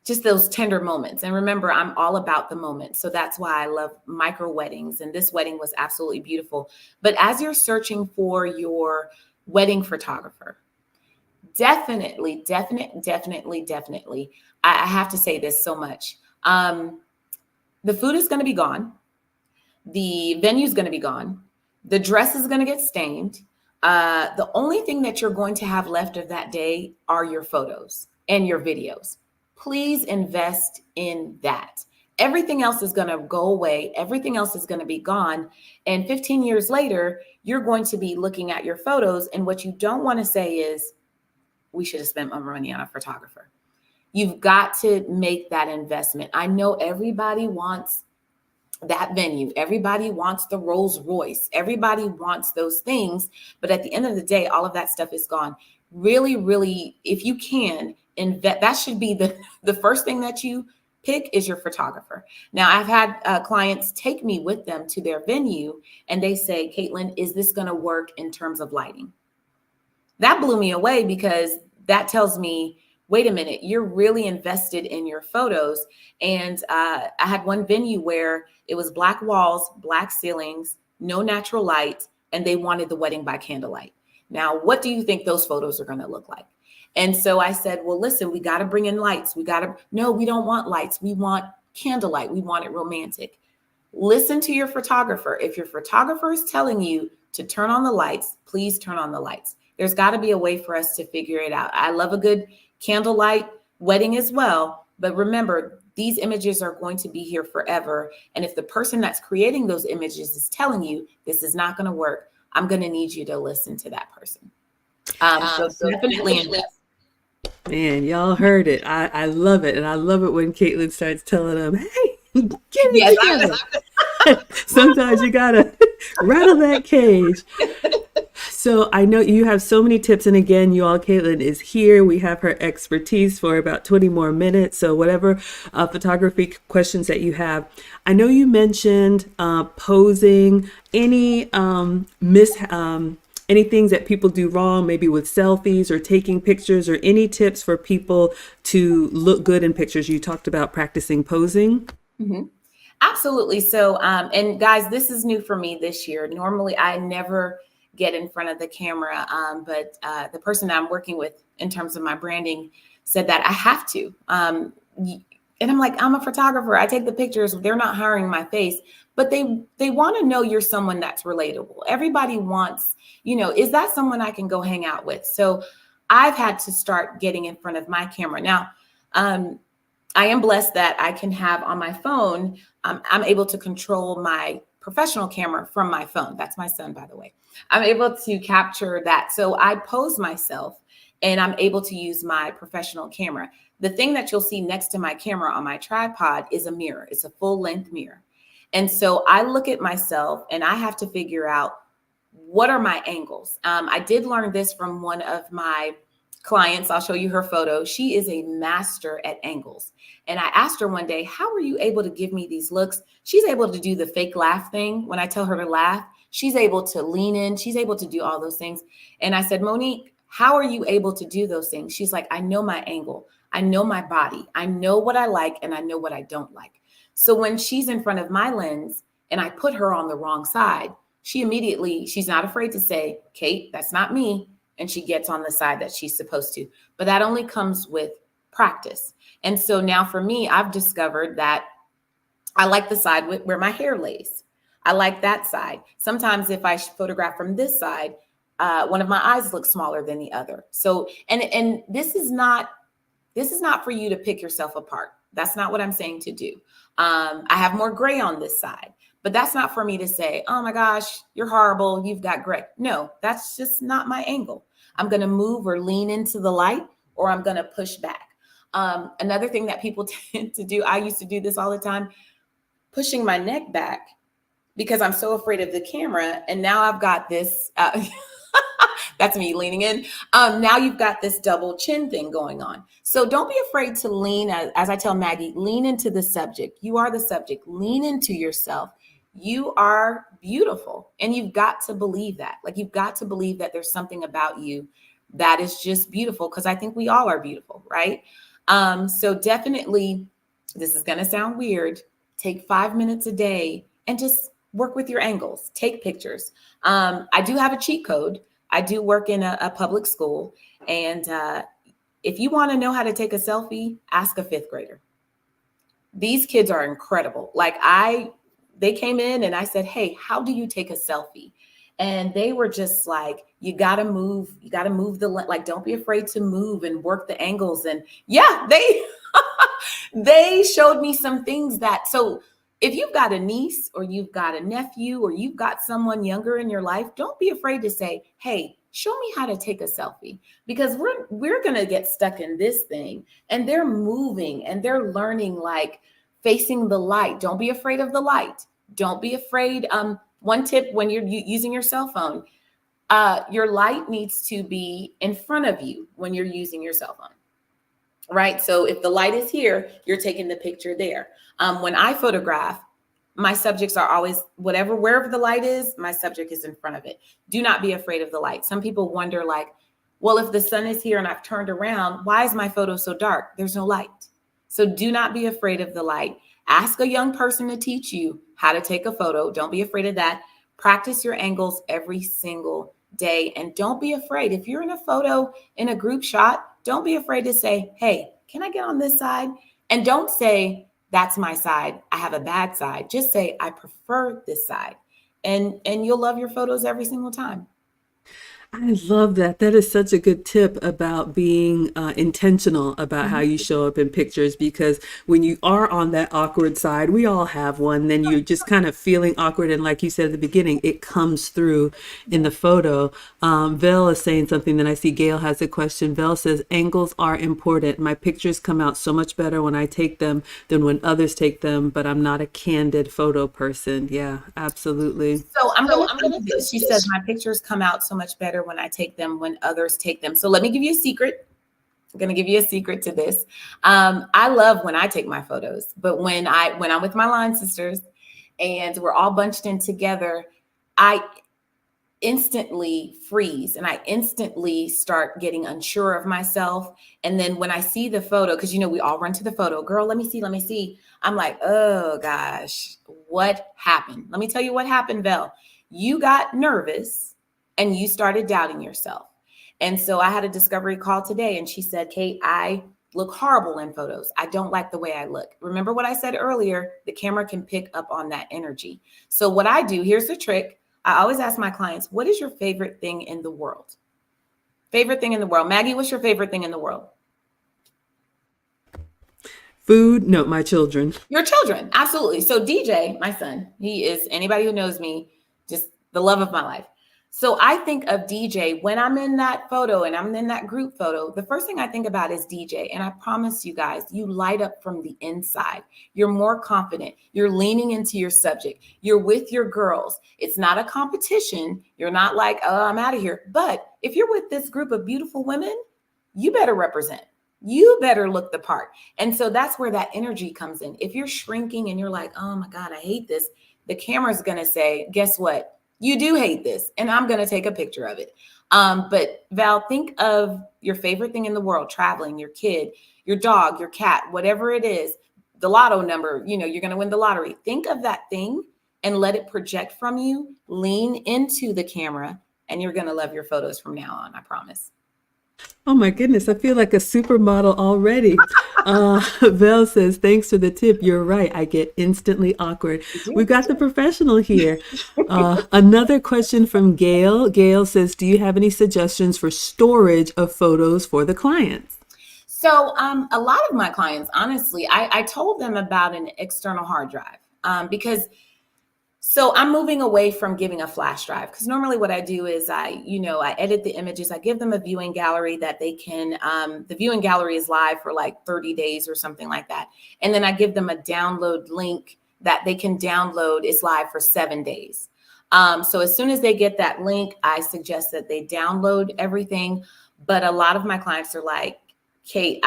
just those tender moments. And remember, I'm all about the moment. So that's why I love micro weddings. And this wedding was absolutely beautiful. But as you're searching for your wedding photographer, definitely, I have to say this so much. The food is going to be gone. The venue is going to be gone. The dress is going to get stained. The only thing that you're going to have left of that day are your photos and your videos. Please invest in that. Everything else is going to go away. Everything else is going to be gone. And 15 years later, you're going to be looking at your photos. And what you don't want to say is, we should have spent more money on a photographer. You've got to make that investment. I know everybody wants that venue. Everybody wants the Rolls Royce. Everybody wants those things. But at the end of the day, all of that stuff is gone. Really, really, if you can invest, that should be the first thing that you pick is your photographer. Now, I've had clients take me with them to their venue and they say, Katlyne, is this going to work in terms of lighting? That blew me away because that tells me, wait a minute, you're really invested in your photos. And I had one venue where it was black walls, black ceilings, no natural light, and they wanted the wedding by candlelight. Now, what do you think those photos are going to look like? And so I said, well, listen, we got to bring in lights. No, we don't want lights. We want candlelight. We want it romantic. Listen to your photographer. If your photographer is telling you to turn on the lights, please turn on the lights. There's got to be a way for us to figure it out. I love a good candlelight wedding as well. But remember, these images are going to be here forever. And if the person that's creating those images is telling you this is not going to work, I'm going to need you to listen to that person. So definitely invest. Man, y'all heard it. I love it. And I love it when Katlyne starts telling them, hey, get it together. Sometimes you got to rattle that cage. So I know you have so many tips. And again, you all, Katlyne is here. We have her expertise for about 20 more minutes. So whatever photography questions that you have. I know you mentioned posing, any any things that people do wrong, maybe with selfies or taking pictures, or any tips for people to look good in pictures. You talked about practicing posing. Mhm. Absolutely. So, and guys, this is new for me this year. Normally, I never get in front of the camera, but the person that I'm working with in terms of my branding said that I have to. And I'm like, I'm a photographer. I take the pictures. They're not hiring my face, but they want to know you're someone that's relatable. Everybody wants, is that someone I can go hang out with? So I've had to start getting in front of my camera now. Um, I am blessed that I can have on my phone, I'm able to control my professional camera from my phone. That's my son, by the way. I'm able to capture that. So I pose myself and I'm able to use my professional camera. The thing that you'll see next to my camera on my tripod is a mirror, it's a full length mirror. And so I look at myself and I have to figure out what are my angles. I did learn this from one of my clients. I'll show you her photo. She is a master at angles. And I asked her one day, how are you able to give me these looks? She's able to do the fake laugh thing. When I tell her to laugh, she's able to lean in. She's able to do all those things. And I said, Monique, how are you able to do those things? She's like, I know my angle. I know my body. I know what I like and I know what I don't like. So when she's in front of my lens and I put her on the wrong side, she's not afraid to say, Kate, that's not me. And she gets on the side that she's supposed to. But that only comes with practice. And so now for me, I've discovered that I like the side where my hair lays. I like that side. Sometimes if I photograph from this side, one of my eyes looks smaller than the other. So, and this is not for you to pick yourself apart. That's not what I'm saying to do. I have more gray on this side, but that's not for me to say, oh my gosh, you're horrible. You've got gray. No, that's just not my angle. I'm going to move or lean into the light, or I'm going to push back. Another thing that people tend to do, I used to do this all the time, pushing my neck back because I'm so afraid of the camera. And now I've got this, that's me leaning in. Now you've got this double chin thing going on. So don't be afraid to lean, as I tell Maggie, lean into the subject. You are the subject. Lean into yourself. You are beautiful. And you've got to believe that. Like, you've got to believe that there's something about you that is just beautiful, because I think we all are beautiful, right? So definitely, this is going to sound weird. Take 5 minutes a day and just work with your angles. Take pictures. I do have a cheat code. I do work in a public school. And if you want to know how to take a selfie, ask a fifth grader. These kids are incredible. They came in and I said, hey, how do you take a selfie? And they were just like, you got to move. You got to move like, don't be afraid to move and work the angles. And yeah, they showed me some things so if you've got a niece or you've got a nephew or you've got someone younger in your life, don't be afraid to say, hey, show me how to take a selfie, because we're going to get stuck in this thing, and they're moving and they're learning, like, facing the light. Don't be afraid of the light. Don't be afraid. One tip when you're using your cell phone, your light needs to be in front of you when you're using your cell phone. Right. So if the light is here, you're taking the picture there. When I photograph, my subjects are always wherever the light is, my subject is in front of it. Do not be afraid of the light. Some people wonder, like, well, if the sun is here and I've turned around, why is my photo so dark? There's no light. So do not be afraid of the light. Ask a young person to teach you how to take a photo. Don't be afraid of that. Practice your angles every single day. And don't be afraid. If you're in a photo in a group shot, don't be afraid to say, hey, can I get on this side? And don't say, that's my side, I have a bad side. Just say, I prefer this side. And you'll love your photos every single time. I love that. That is such a good tip about being intentional about how you show up in pictures, because when you are on that awkward side, we all have one, then you're just kind of feeling awkward. And like you said at the beginning, it comes through in the photo. Vel is saying something that I see Gail has a question. Vel says, angles are important. My pictures come out so much better when I take them than when others take them, but I'm not a candid photo person. Yeah, absolutely. So I'm going to say this. She says, my pictures come out so much better when I take them, when others take them. So let me give you a secret. I'm going to give you a secret to this. I love when I take my photos, but when I'm with my line sisters and we're all bunched in together, I instantly freeze and I instantly start getting unsure of myself. And then when I see the photo, because we all run to the photo, girl, let me see, let me see. I'm like, oh gosh, what happened? Let me tell you what happened, Vel. You got nervous and you started doubting yourself. And so I had a discovery call today and she said, Kate, I look horrible in photos. I don't like the way I look. Remember what I said earlier? The camera can pick up on that energy. So what I do, here's the trick. I always ask my clients, what is your favorite thing in the world? Favorite thing in the world. Maggie, what's your favorite thing in the world? Food? No, my children. Your children. Absolutely. So DJ, my son, he is, anybody who knows me, just the love of my life. So I think of DJ when I'm in that photo and I'm in that group photo. The first thing I think about is DJ. And I promise you guys, you light up from the inside. You're more confident. You're leaning into your subject. You're with your girls. It's not a competition. You're not like, oh, I'm out of here. But if you're with this group of beautiful women, you better represent. You better look the part. And so that's where that energy comes in. If you're shrinking and you're like, oh my God, I hate this, the camera's going to say, guess what? You do hate this, and I'm going to take a picture of it. But Val, think of your favorite thing in the world, traveling, your kid, your dog, your cat, whatever it is, the lotto number, you're going to win the lottery. Think of that thing and let it project from you, lean into the camera, and you're going to love your photos from now on. I promise. Oh my goodness, I feel like a supermodel already. Vel says, thanks for the tip. You're right. I get instantly awkward. We've got the professional here. Another question from Gail. Gail says, do you have any suggestions for storage of photos for the clients? So a lot of my clients, honestly, I told them about an external hard drive because so I'm moving away from giving a flash drive because normally what I do is I edit the images. I give them a viewing gallery that they can, the viewing gallery is live for like 30 days or something like that. And then I give them a download link that they can download. It's live for 7 days. So as soon as they get that link, I suggest that they download everything. But a lot of my clients are like, Kate,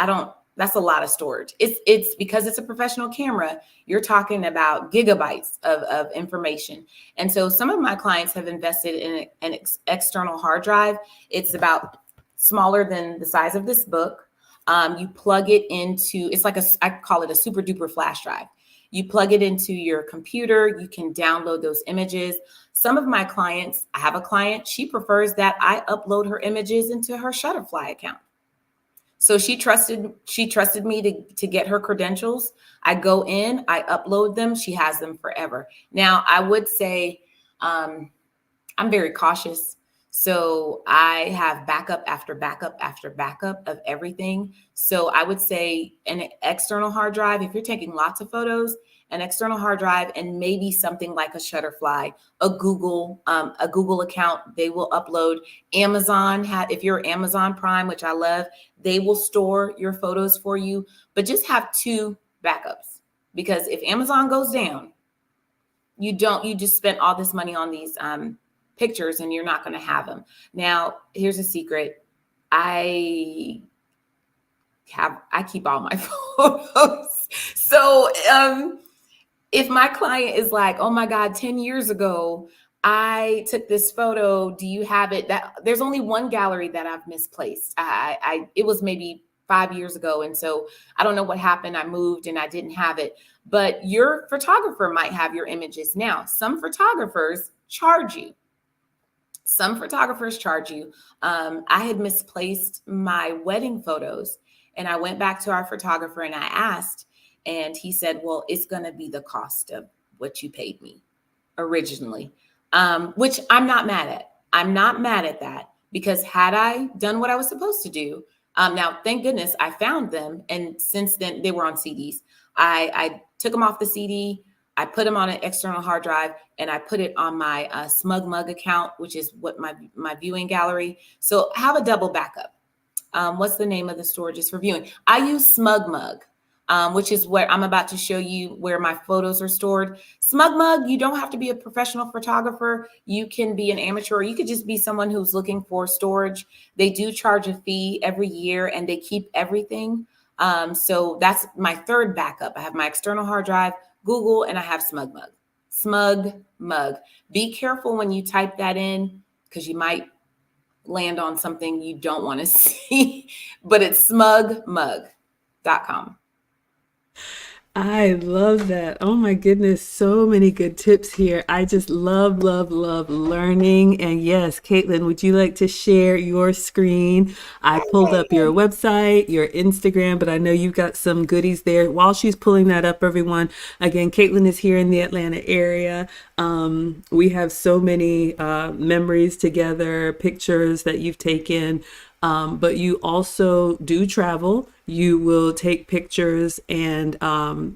that's a lot of storage. It's because it's a professional camera, you're talking about gigabytes of information. And so some of my clients have invested in an external hard drive. It's about smaller than the size of this book. You plug it into, it's like I call it a super duper flash drive. You plug it into your computer, you can download those images. Some of my clients, I have a client, she prefers that I upload her images into her Shutterfly account. So she trusted me to get her credentials. I go in, I upload them. She has them forever. Now, I would say I'm very cautious. So I have backup after backup after backup of everything. So I would say an external hard drive, if you're taking lots of photos, an external hard drive, and maybe something like a Shutterfly, a Google account, they will upload. Amazon, if you're Amazon Prime, which I love, they will store your photos for you, but just have 2 backups, because if Amazon goes down, you just spent all this money on these pictures and you're not going to have them. Now, here's a secret. I keep all my photos. So if my client is like, oh my God, 10 years ago, I took this photo, do you have it? That there's only one gallery that I've misplaced. It was maybe 5 years ago. And so I don't know what happened. I moved and I didn't have it, but your photographer might have your images. Now, some photographers charge you. I had misplaced my wedding photos and I went back to our photographer and I asked, and he said, well, it's going to be the cost of what you paid me originally, which I'm not mad at. I'm not mad at that. because had I done what I was supposed to do, now thank goodness I found them, and since then they were on CDs. I took them off the CD, I put them on an external hard drive, and I put it on my Smug Mug account, which is what my viewing gallery. So have a double backup. What's the name of the storage is for viewing? I use Smug Mug, which is what I'm about to show you where my photos are stored. Smug Mug, you don't have to be a professional photographer. You can be an amateur, or you could just be someone who's looking for storage. They do charge a fee every year and they keep everything. So that's my third backup. I have my external hard drive, Google, and I have Smug Mug. Smug Mug. Be careful when you type that in because you might land on something you don't want to see, but it's smugmug.com. I love that. Oh my goodness, so many good tips here. I just love, love, love learning. And yes, Katlyne, would you like to share your screen? I pulled up your website, your Instagram, but I know you've got some goodies there. While she's pulling that up, everyone, again, Katlyne is here in the Atlanta area. We have so many memories together, pictures that you've taken. But you also do travel. You will take pictures and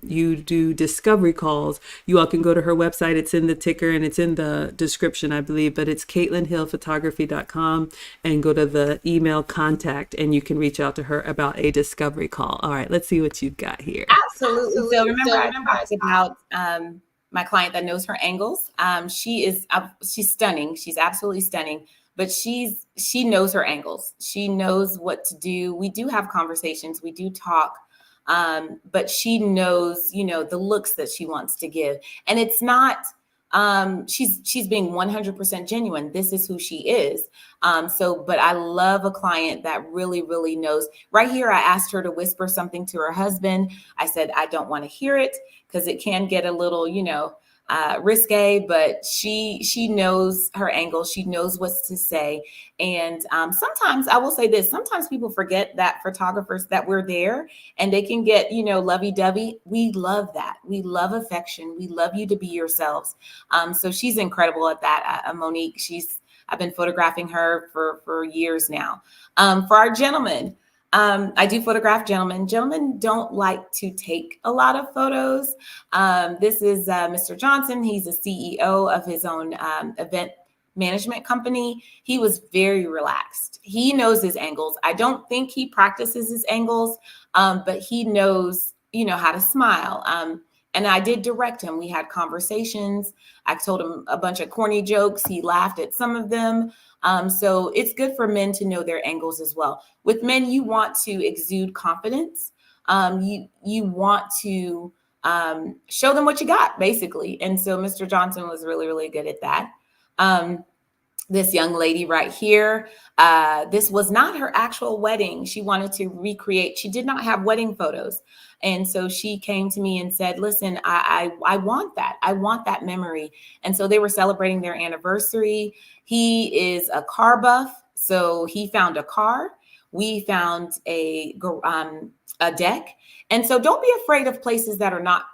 you do discovery calls. You all can go to her website. It's in the ticker and it's in the description, I believe, but it's KatlynHillPhotography.com, and go to the email contact and you can reach out to her about a discovery call. All right, let's see what you've got here. Absolutely. So remember I talked about my client that knows her angles. She's stunning. She's absolutely stunning. But she knows her angles. She knows what to do. We do have conversations. We do talk. But she knows, the looks that she wants to give. And it's not, she's being 100% genuine. This is who she is. But I love a client that really, really knows. Right here, I asked her to whisper something to her husband. I said, I don't want to hear it because it can get a little, risque, but she knows her angle. She knows what to say. And sometimes I will say this, sometimes people forget that photographers, that we're there and they can get, lovey-dovey. We love that. We love affection. We love you to be yourselves. So she's incredible at that. Monique, I've been photographing her for years now. For our gentlemen, I do photograph gentlemen. Gentlemen don't like to take a lot of photos. This is Mr. Johnson. He's a CEO of his own event management company. He was very relaxed. He knows his angles. I don't think he practices his angles, but he knows, how to smile. And I did direct him. We had conversations. I told him a bunch of corny jokes. He laughed at some of them. So it's good for men to know their angles as well. With men, you want to exude confidence. You want to show them what you got, basically. And so Mr. Johnson was really, really good at that. This young lady right here, this was not her actual wedding. She wanted to recreate. She did not have wedding photos. And so she came to me and said, listen, I want that. I want that memory. And so they were celebrating their anniversary. He is a car buff. So he found a car. We found a deck. And so don't be afraid of places that are not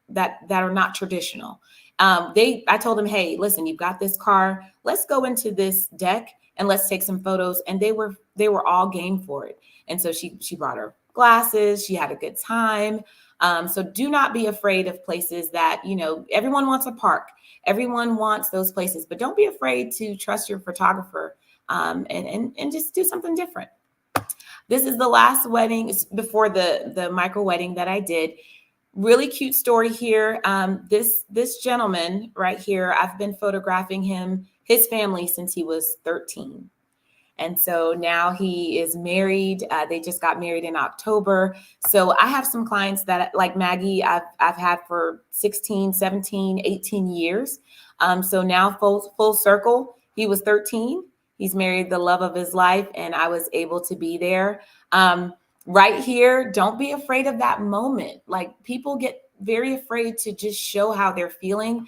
that are not traditional. I told them, hey, listen, you've got this car. Let's go into this deck and let's take some photos. And they were all game for it. And so she brought her glasses. She had a good time. So do not be afraid of places that, everyone wants a park. Everyone wants those places, but don't be afraid to trust your photographer and just do something different. This is the last wedding before the micro wedding that I did. Really cute story here. This gentleman right here, I've been photographing his family since he was 13. And so now he is married. They just got married in October. So I have some clients that, like Maggie, I've had for 16, 17, 18 years. So now full circle, he was 13. He's married the love of his life, and I was able to be there. Right here, don't be afraid of that moment. Like, people get very afraid to just show how they're feeling.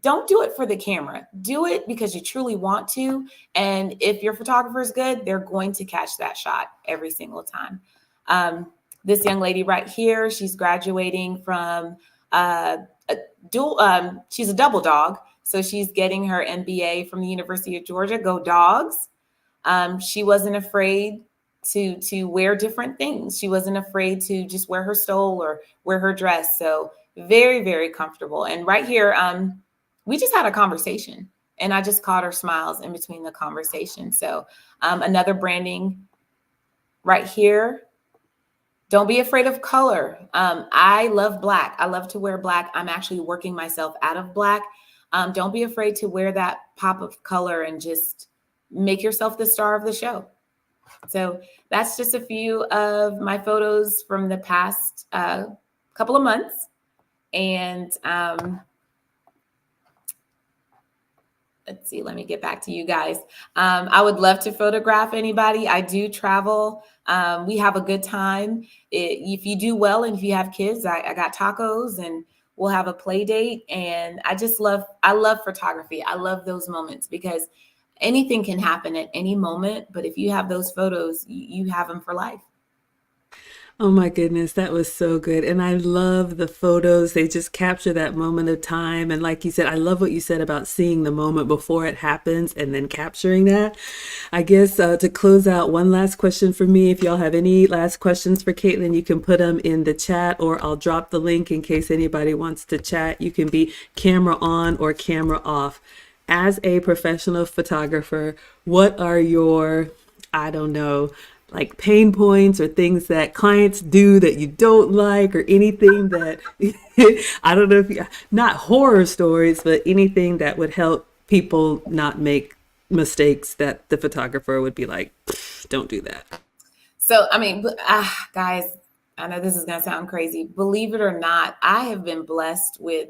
Don't do it for the camera. Do it because you truly want to. And if your photographer is good, they're going to catch that shot every single time. This young lady right here, she's graduating from she's a double dog. So she's getting her MBA from the University of Georgia. Go Dogs. She wasn't afraid to wear different things. She wasn't afraid to just wear her stole or wear her dress. So very, very comfortable. And right here, we just had a conversation and I just caught her smiles in between the conversation. So another branding right here. Don't be afraid of color. I love black. I love to wear black. I'm actually working myself out of black. Don't be afraid to wear that pop of color and just make yourself the star of the show. So that's just a few of my photos from the past couple of months. And let's see, let me get back to you guys. I would love to photograph anybody. I do travel. We have a good time. If you do well and if you have kids, I got tacos and we'll have a play date. And I love photography. I love those moments because anything can happen at any moment. But if you have those photos, you have them for life. Oh my goodness, that was so good. And I love the photos. They just capture that moment of time. And like you said, I love what you said about seeing the moment before it happens and then capturing that. I guess to close out, one last question for me. If y'all have any last questions for Katlyne, you can put them in the chat or I'll drop the link in case anybody wants to chat. You can be camera on or camera off. As a professional photographer, what are your, I don't know, like pain points or things that clients do that you don't like or anything that I don't know if you, not horror stories, but anything that would help people not make mistakes that the photographer would be like, don't do that. So, I mean, guys, I know this is going to sound crazy. Believe it or not, I have been blessed with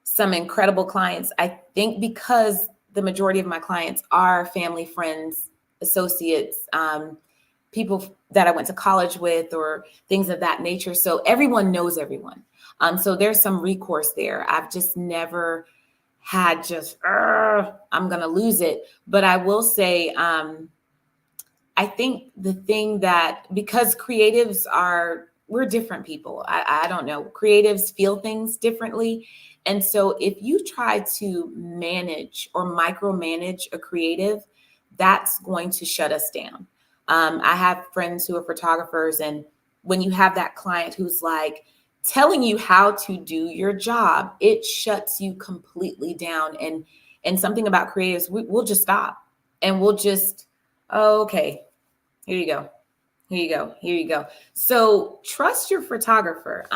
some incredible clients. I think because the majority of my clients are family, friends, associates, people that I went to college with or things of that nature. So everyone knows everyone. So there's some recourse there. I've just never had I'm going to lose it. But I will say, I think the thing that, because we're different people. I don't know, creatives feel things differently. And so if you try to manage or micromanage a creative, that's going to shut us down. I have friends who are photographers, and when you have that client who's like telling you how to do your job, it shuts you completely down. And something about creatives, we'll just stop and we'll just, oh, okay, here you go. Here you go. Here you go. So trust your photographer.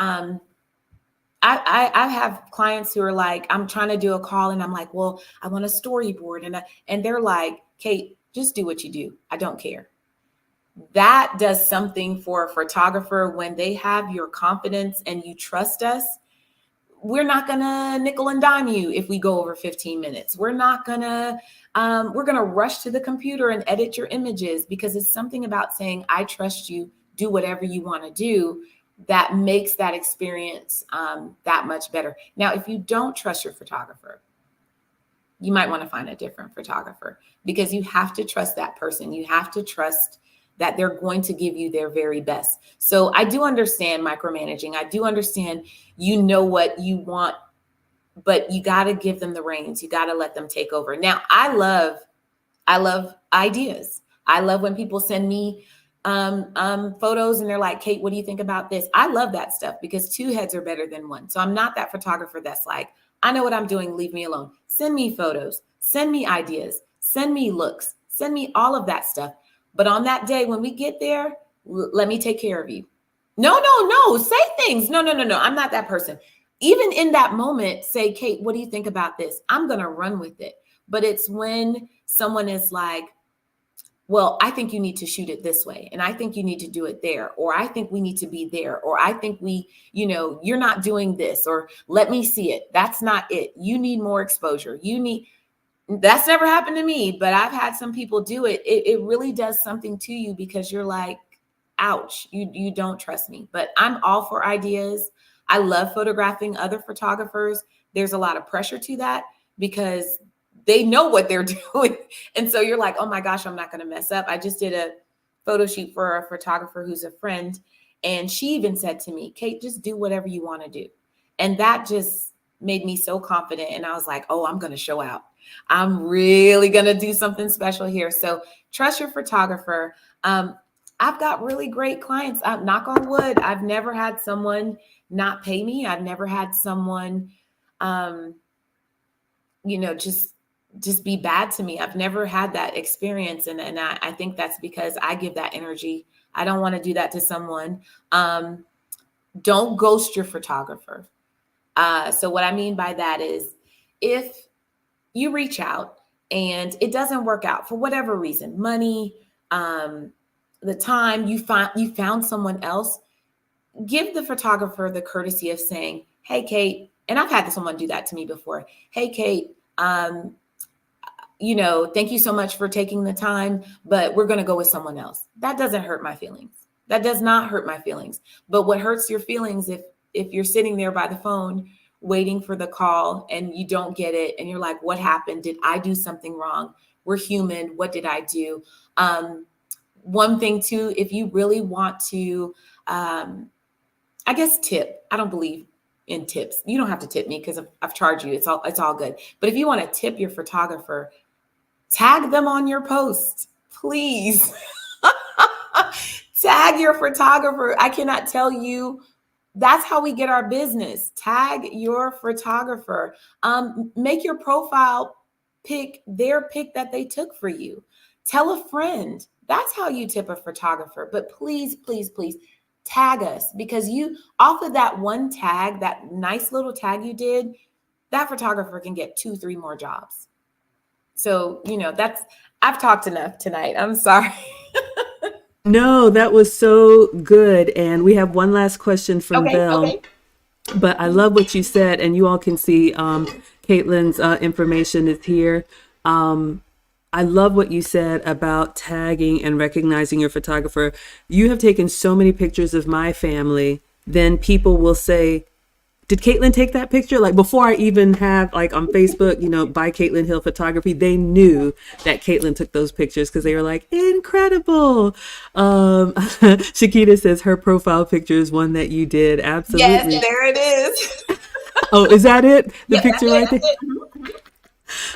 I have clients who are like, I'm trying to do a call and I'm like, well, I want a storyboard. And they're like, Kate, just do what you do. I don't care. That does something for a photographer when they have your confidence and you trust us. We're not gonna nickel and dime you if we go over 15 minutes. We're gonna rush to the computer and edit your images because it's something about saying, I trust you, do whatever you want to do, that makes that experience that much better. Now, if you don't trust your photographer, you might want to find a different photographer because you have to trust that person. You have to trust that they're going to give you their very best. So I do understand micromanaging. I do understand you know what you want, but you got to give them the reins. You got to let them take over. Now, I love ideas. I love when people send me photos and they're like, Kate, what do you think about this? I love that stuff because two heads are better than one. So I'm not that photographer that's like, I know what I'm doing, leave me alone. Send me photos, send me ideas, send me looks, send me all of that stuff. But on that day, when we get there, let me take care of you. No, say things. No. I'm not that person. Even in that moment, say, Kate, what do you think about this? I'm going to run with it. But it's when someone is like, well, I think you need to shoot it this way. And I think you need to do it there. Or I think we need to be there. Or I think you're not doing this. Or let me see it. That's not it. You need more exposure. That's never happened to me, but I've had some people do it. It really does something to you because you're like, ouch, you don't trust me. But I'm all for ideas. I love photographing other photographers. There's a lot of pressure to that because they know what they're doing. And so you're like, oh my gosh, I'm not going to mess up. I just did a photo shoot for a photographer who's a friend. And she even said to me, Kate, just do whatever you want to do. And that just made me so confident. And I was like, oh, I'm going to show out. I'm really going to do something special here. So trust your photographer. I've got really great clients. Knock on wood. I've never had someone not pay me. I've never had someone, um, just be bad to me. I've never had that experience. And I think that's because I give that energy. I don't want to do that to someone. Don't ghost your photographer. So what I mean by that is if you reach out and it doesn't work out for whatever reason, money, the time you found someone else, give the photographer the courtesy of saying, hey, Kate, and I've had someone do that to me before. Hey, Kate, thank you so much for taking the time, but we're going to go with someone else. That doesn't hurt my feelings. That does not hurt my feelings. But what hurts your feelings if you're sitting there by the phone waiting for the call and you don't get it and you're like, what happened? Did I do something wrong? We're human. What did I do? One thing too, if you really want to, I guess tip. I don't believe in tips. You don't have to tip me because I've charged you. It's all good. But if you want to tip your photographer, tag them on your post, please. Tag your photographer. I cannot tell you. That's how we get our business. Tag your photographer. Make your profile pic their pic that they took for you. Tell a friend. That's how you tip a photographer. But please, please, please tag us, because you, off of that one tag, that nice little tag you did, that photographer can get 2-3 more jobs. So, I've talked enough tonight. I'm sorry. No, that was so good. And we have one last question from Belle. Okay. But I love what you said, and you all can see Katlyne's information is here. I love what you said about tagging and recognizing your photographer. You have taken so many pictures of my family, then people will say, did Katlyne take that picture? Like before I even have like on Facebook, by Katlyne Hill Photography, they knew that Katlyne took those pictures because they were like, incredible. Shakita says her profile picture is one that you did. Absolutely. Yes, there it is. Oh, is that it? The Yeah, picture right there?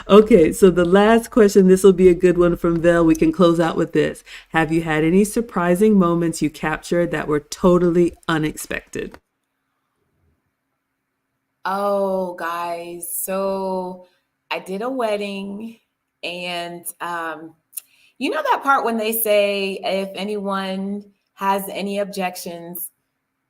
Okay, so the last question, this will be a good one from Vel. We can close out with this. Have you had any surprising moments you captured that were totally unexpected? Oh, guys. So I did a wedding, and that part when they say, if anyone has any objections,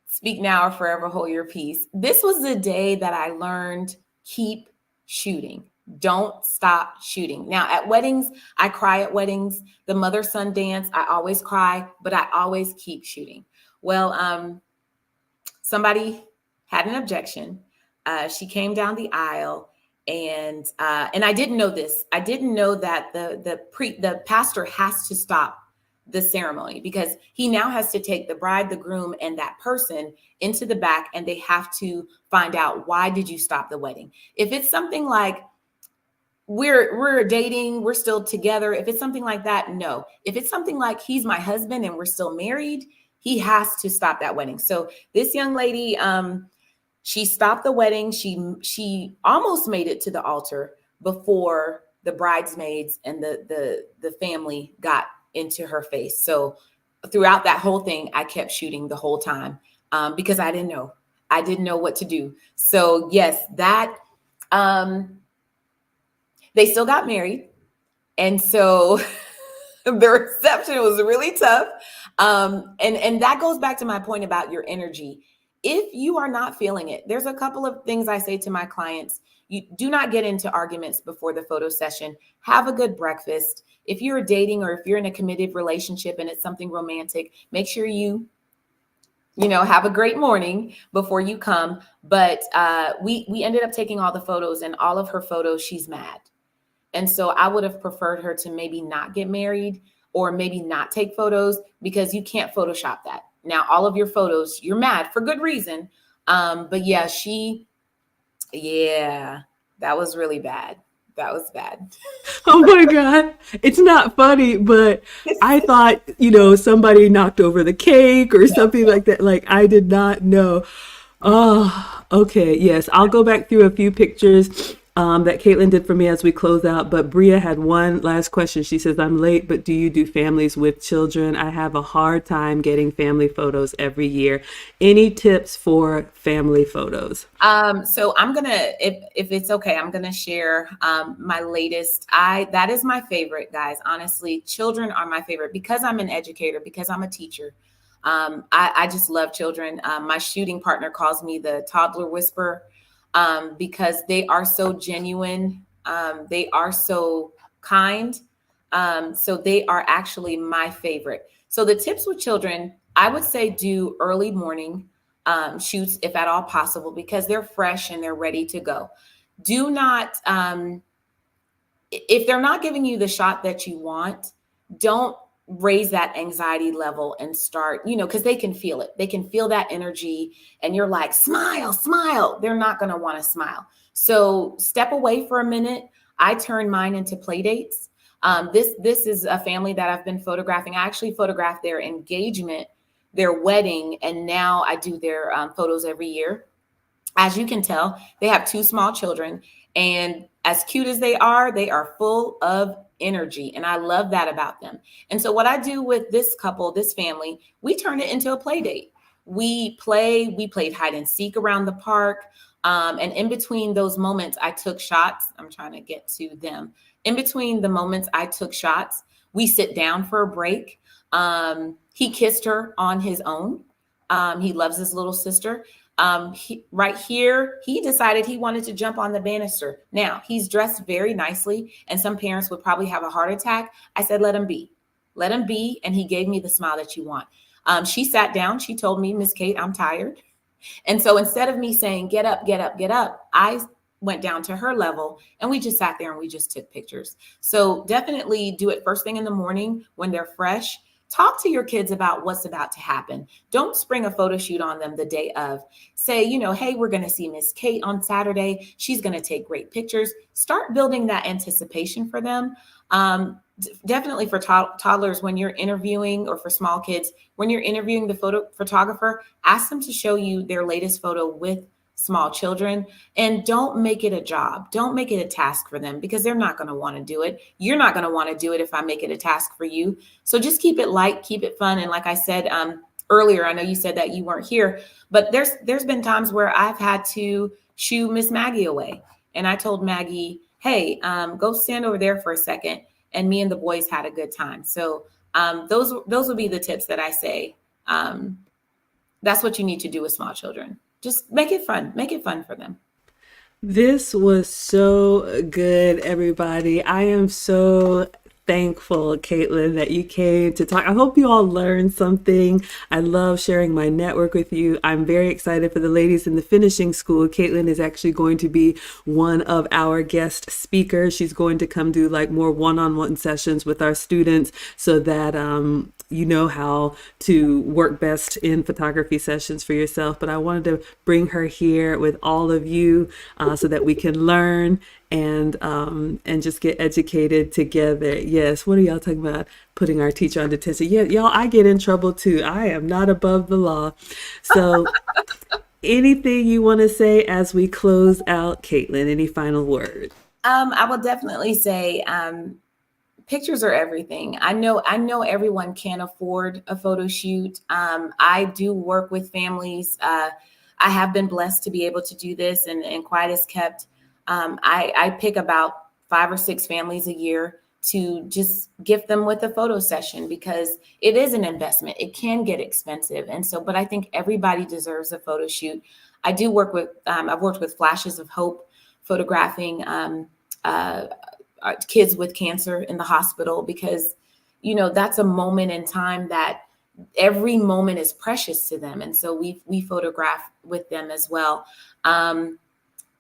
speak now or forever hold your peace. This was the day that I learned, keep shooting. Don't stop shooting. Now at weddings, I cry at weddings. The mother-son dance, I always cry, but I always keep shooting. Well, somebody had an objection. She came down the aisle, and I didn't know this. I didn't know that the pastor has to stop the ceremony, because he now has to take the bride, the groom, and that person into the back, and they have to find out, why did you stop the wedding? If it's something like we're dating, we're still together, if it's something like that, no. If it's something like he's my husband and we're still married, he has to stop that wedding. So this young lady, she stopped the wedding. She almost made it to the altar before the bridesmaids and the family got into her face. So throughout that whole thing, I kept shooting the whole time, because I didn't know what to do. So yes, that they still got married, and so the reception was really tough. And that goes back to my point about your energy. If you are not feeling it, there's a couple of things I say to my clients. You do not get into arguments before the photo session. Have a good breakfast. If you're dating or if you're in a committed relationship and it's something romantic, make sure you have a great morning before you come. But we ended up taking all the photos, and all of her photos, she's mad. And so I would have preferred her to maybe not get married or maybe not take photos, because you can't Photoshop that. Now, all of your photos, you're mad for good reason. But yeah, that was really bad. That was bad. Oh my God. It's not funny, but I thought, somebody knocked over the cake or something like that. Like, I did not know. Oh, okay. Yes. I'll go back through a few pictures. that Katlyne did for me as we close out. But Bria had one last question. She says, I'm late, but do you do families with children? I have a hard time getting family photos every year. Any tips for family photos? So I'm gonna, if it's okay, I'm gonna share my latest. That is my favorite, guys. Honestly, children are my favorite because I'm an educator, because I'm a teacher. I just love children. My shooting partner calls me the toddler whisperer, because they are so genuine. They are so kind. So they are actually my favorite. So the tips with children, I would say do early morning shoots if at all possible, because they're fresh and they're ready to go. Do not, if they're not giving you the shot that you want, don't raise that anxiety level and start, because they can feel it. They can feel that energy, and you're like, smile, smile. They're not going to want to smile. So step away for a minute. I turn mine into play dates. This is a family that I've been photographing. I actually photographed their engagement, their wedding, and now I do their photos every year. As you can tell, they have two small children, and as cute as they are full of energy. And I love that about them. And so, what I do with this couple, this family, we turn it into a play date. We played hide and seek around the park. And in between those moments, I took shots. I'm trying to get to them. In between the moments I took shots, we sit down for a break. He kissed her on his own. He loves his little sister. Right here, he decided he wanted to jump on the banister. Now, he's dressed very nicely, and some parents would probably have a heart attack. I said, let him be. Let him be. And he gave me the smile that you want. She sat down. She told me, Miss Kate, I'm tired. And so instead of me saying, get up, get up, get up, I went down to her level and we just sat there and we just took pictures. So definitely do it first thing in the morning when they're fresh. Talk to your kids about what's about to happen. Don't spring a photo shoot on them the day of. Say, hey, we're going to see Miss Kate on Saturday. She's going to take great pictures. Start building that anticipation for them. Definitely for toddlers, when you're interviewing, or for small kids, when you're interviewing the photographer, ask them to show you their latest photo with small children, and don't make it a job. Don't make it a task for them, because they're not going to want to do it. You're not going to want to do it if I make it a task for you. So just keep it light, keep it fun. And like I said earlier, I know you said that you weren't here, but there's been times where I've had to shoo Miss Maggie away. And I told Maggie, hey, go stand over there for a second. And me and the boys had a good time. So those would be the tips that I say. That's what you need to do with small children. Just make it fun. Make it fun for them. This was so good, everybody. I am so thankful, Katlyne, that you came to talk. I hope you all learned something. I love sharing my network with you. I'm very excited for the ladies in the finishing school. Katlyne is actually going to be one of our guest speakers. She's going to come do like more one-on-one sessions with our students, so that you know how to work best in photography sessions for yourself. But I wanted to bring her here with all of you so that we can learn and just get educated together. Yes, what are y'all talking about? Putting our teacher on detention. Yeah, y'all, I get in trouble too. I am not above the law. So anything you want to say as we close out, Katlyne? Any final words? I will definitely say pictures are everything. I know everyone can't afford a photo shoot. I do work with families. I have been blessed to be able to do this, and quiet is kept. I pick about 5 or 6 families a year to just gift them with a photo session, because it is an investment. It can get expensive. And so, but I think everybody deserves a photo shoot. I do work with, I've worked with Flashes of Hope, photographing kids with cancer in the hospital, because, that's a moment in time that every moment is precious to them. And so we photograph with them as well.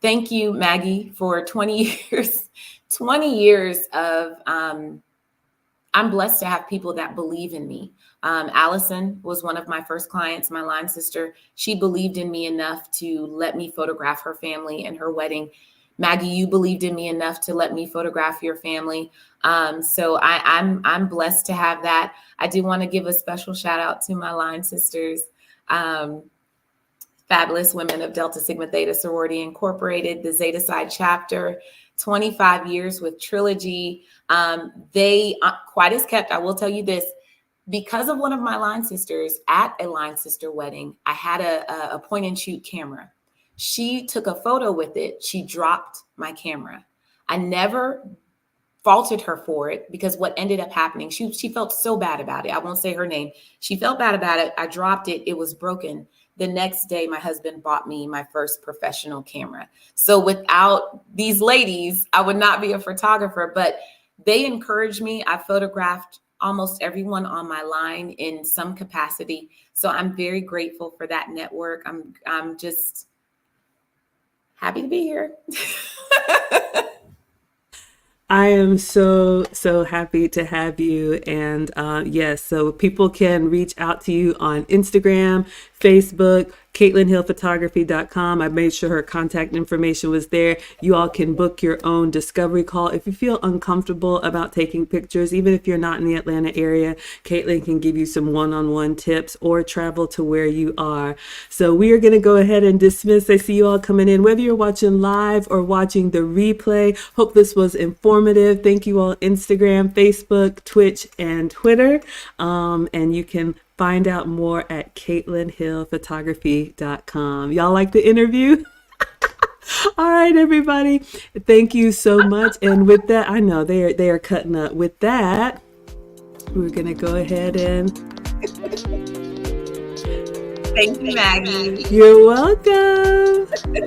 Thank you, Maggie, for 20 years, 20 years of, I'm blessed to have people that believe in me. Allison was one of my first clients, my line sister. She believed in me enough to let me photograph her family and her wedding. Maggie, you believed in me enough to let me photograph your family. So I'm blessed to have that. I do want to give a special shout out to my line sisters. fabulous women of Delta Sigma Theta Sorority Incorporated, the Zeta Psi chapter. 25 years with Trilogy. They quite as kept. I will tell you this. Because of one of my line sisters at a line sister wedding, I had a point and shoot camera. She took a photo with it. She dropped my camera. I never faulted her for it, because what ended up happening, she felt so bad about it. I won't say her name. She felt bad about it. I dropped it. It was broken. The next day, my husband bought me my first professional camera. So without these ladies, I would not be a photographer, but they encouraged me. I photographed almost everyone on my line in some capacity. So I'm very grateful for that network. I'm just happy to be here. I am so happy to have you. And yes, so people can reach out to you on Instagram, Facebook, KatlyneHillPhotography.com. I made sure her contact information was there. You all can book your own discovery call. If you feel uncomfortable about taking pictures, even if you're not in the Atlanta area, Katlyne can give you some one-on-one tips or travel to where you are. So we are going to go ahead and dismiss. I see you all coming in, whether you're watching live or watching the replay. Hope this was informative. Thank you all, Instagram, Facebook, Twitch, and Twitter. And you can find out more at KatlyneHillPhotography.com. Y'all like the interview? All right, everybody. Thank you so much. And with that, I know they are cutting up. With that, we're gonna go ahead and Thank you, Maggie. you're welcome.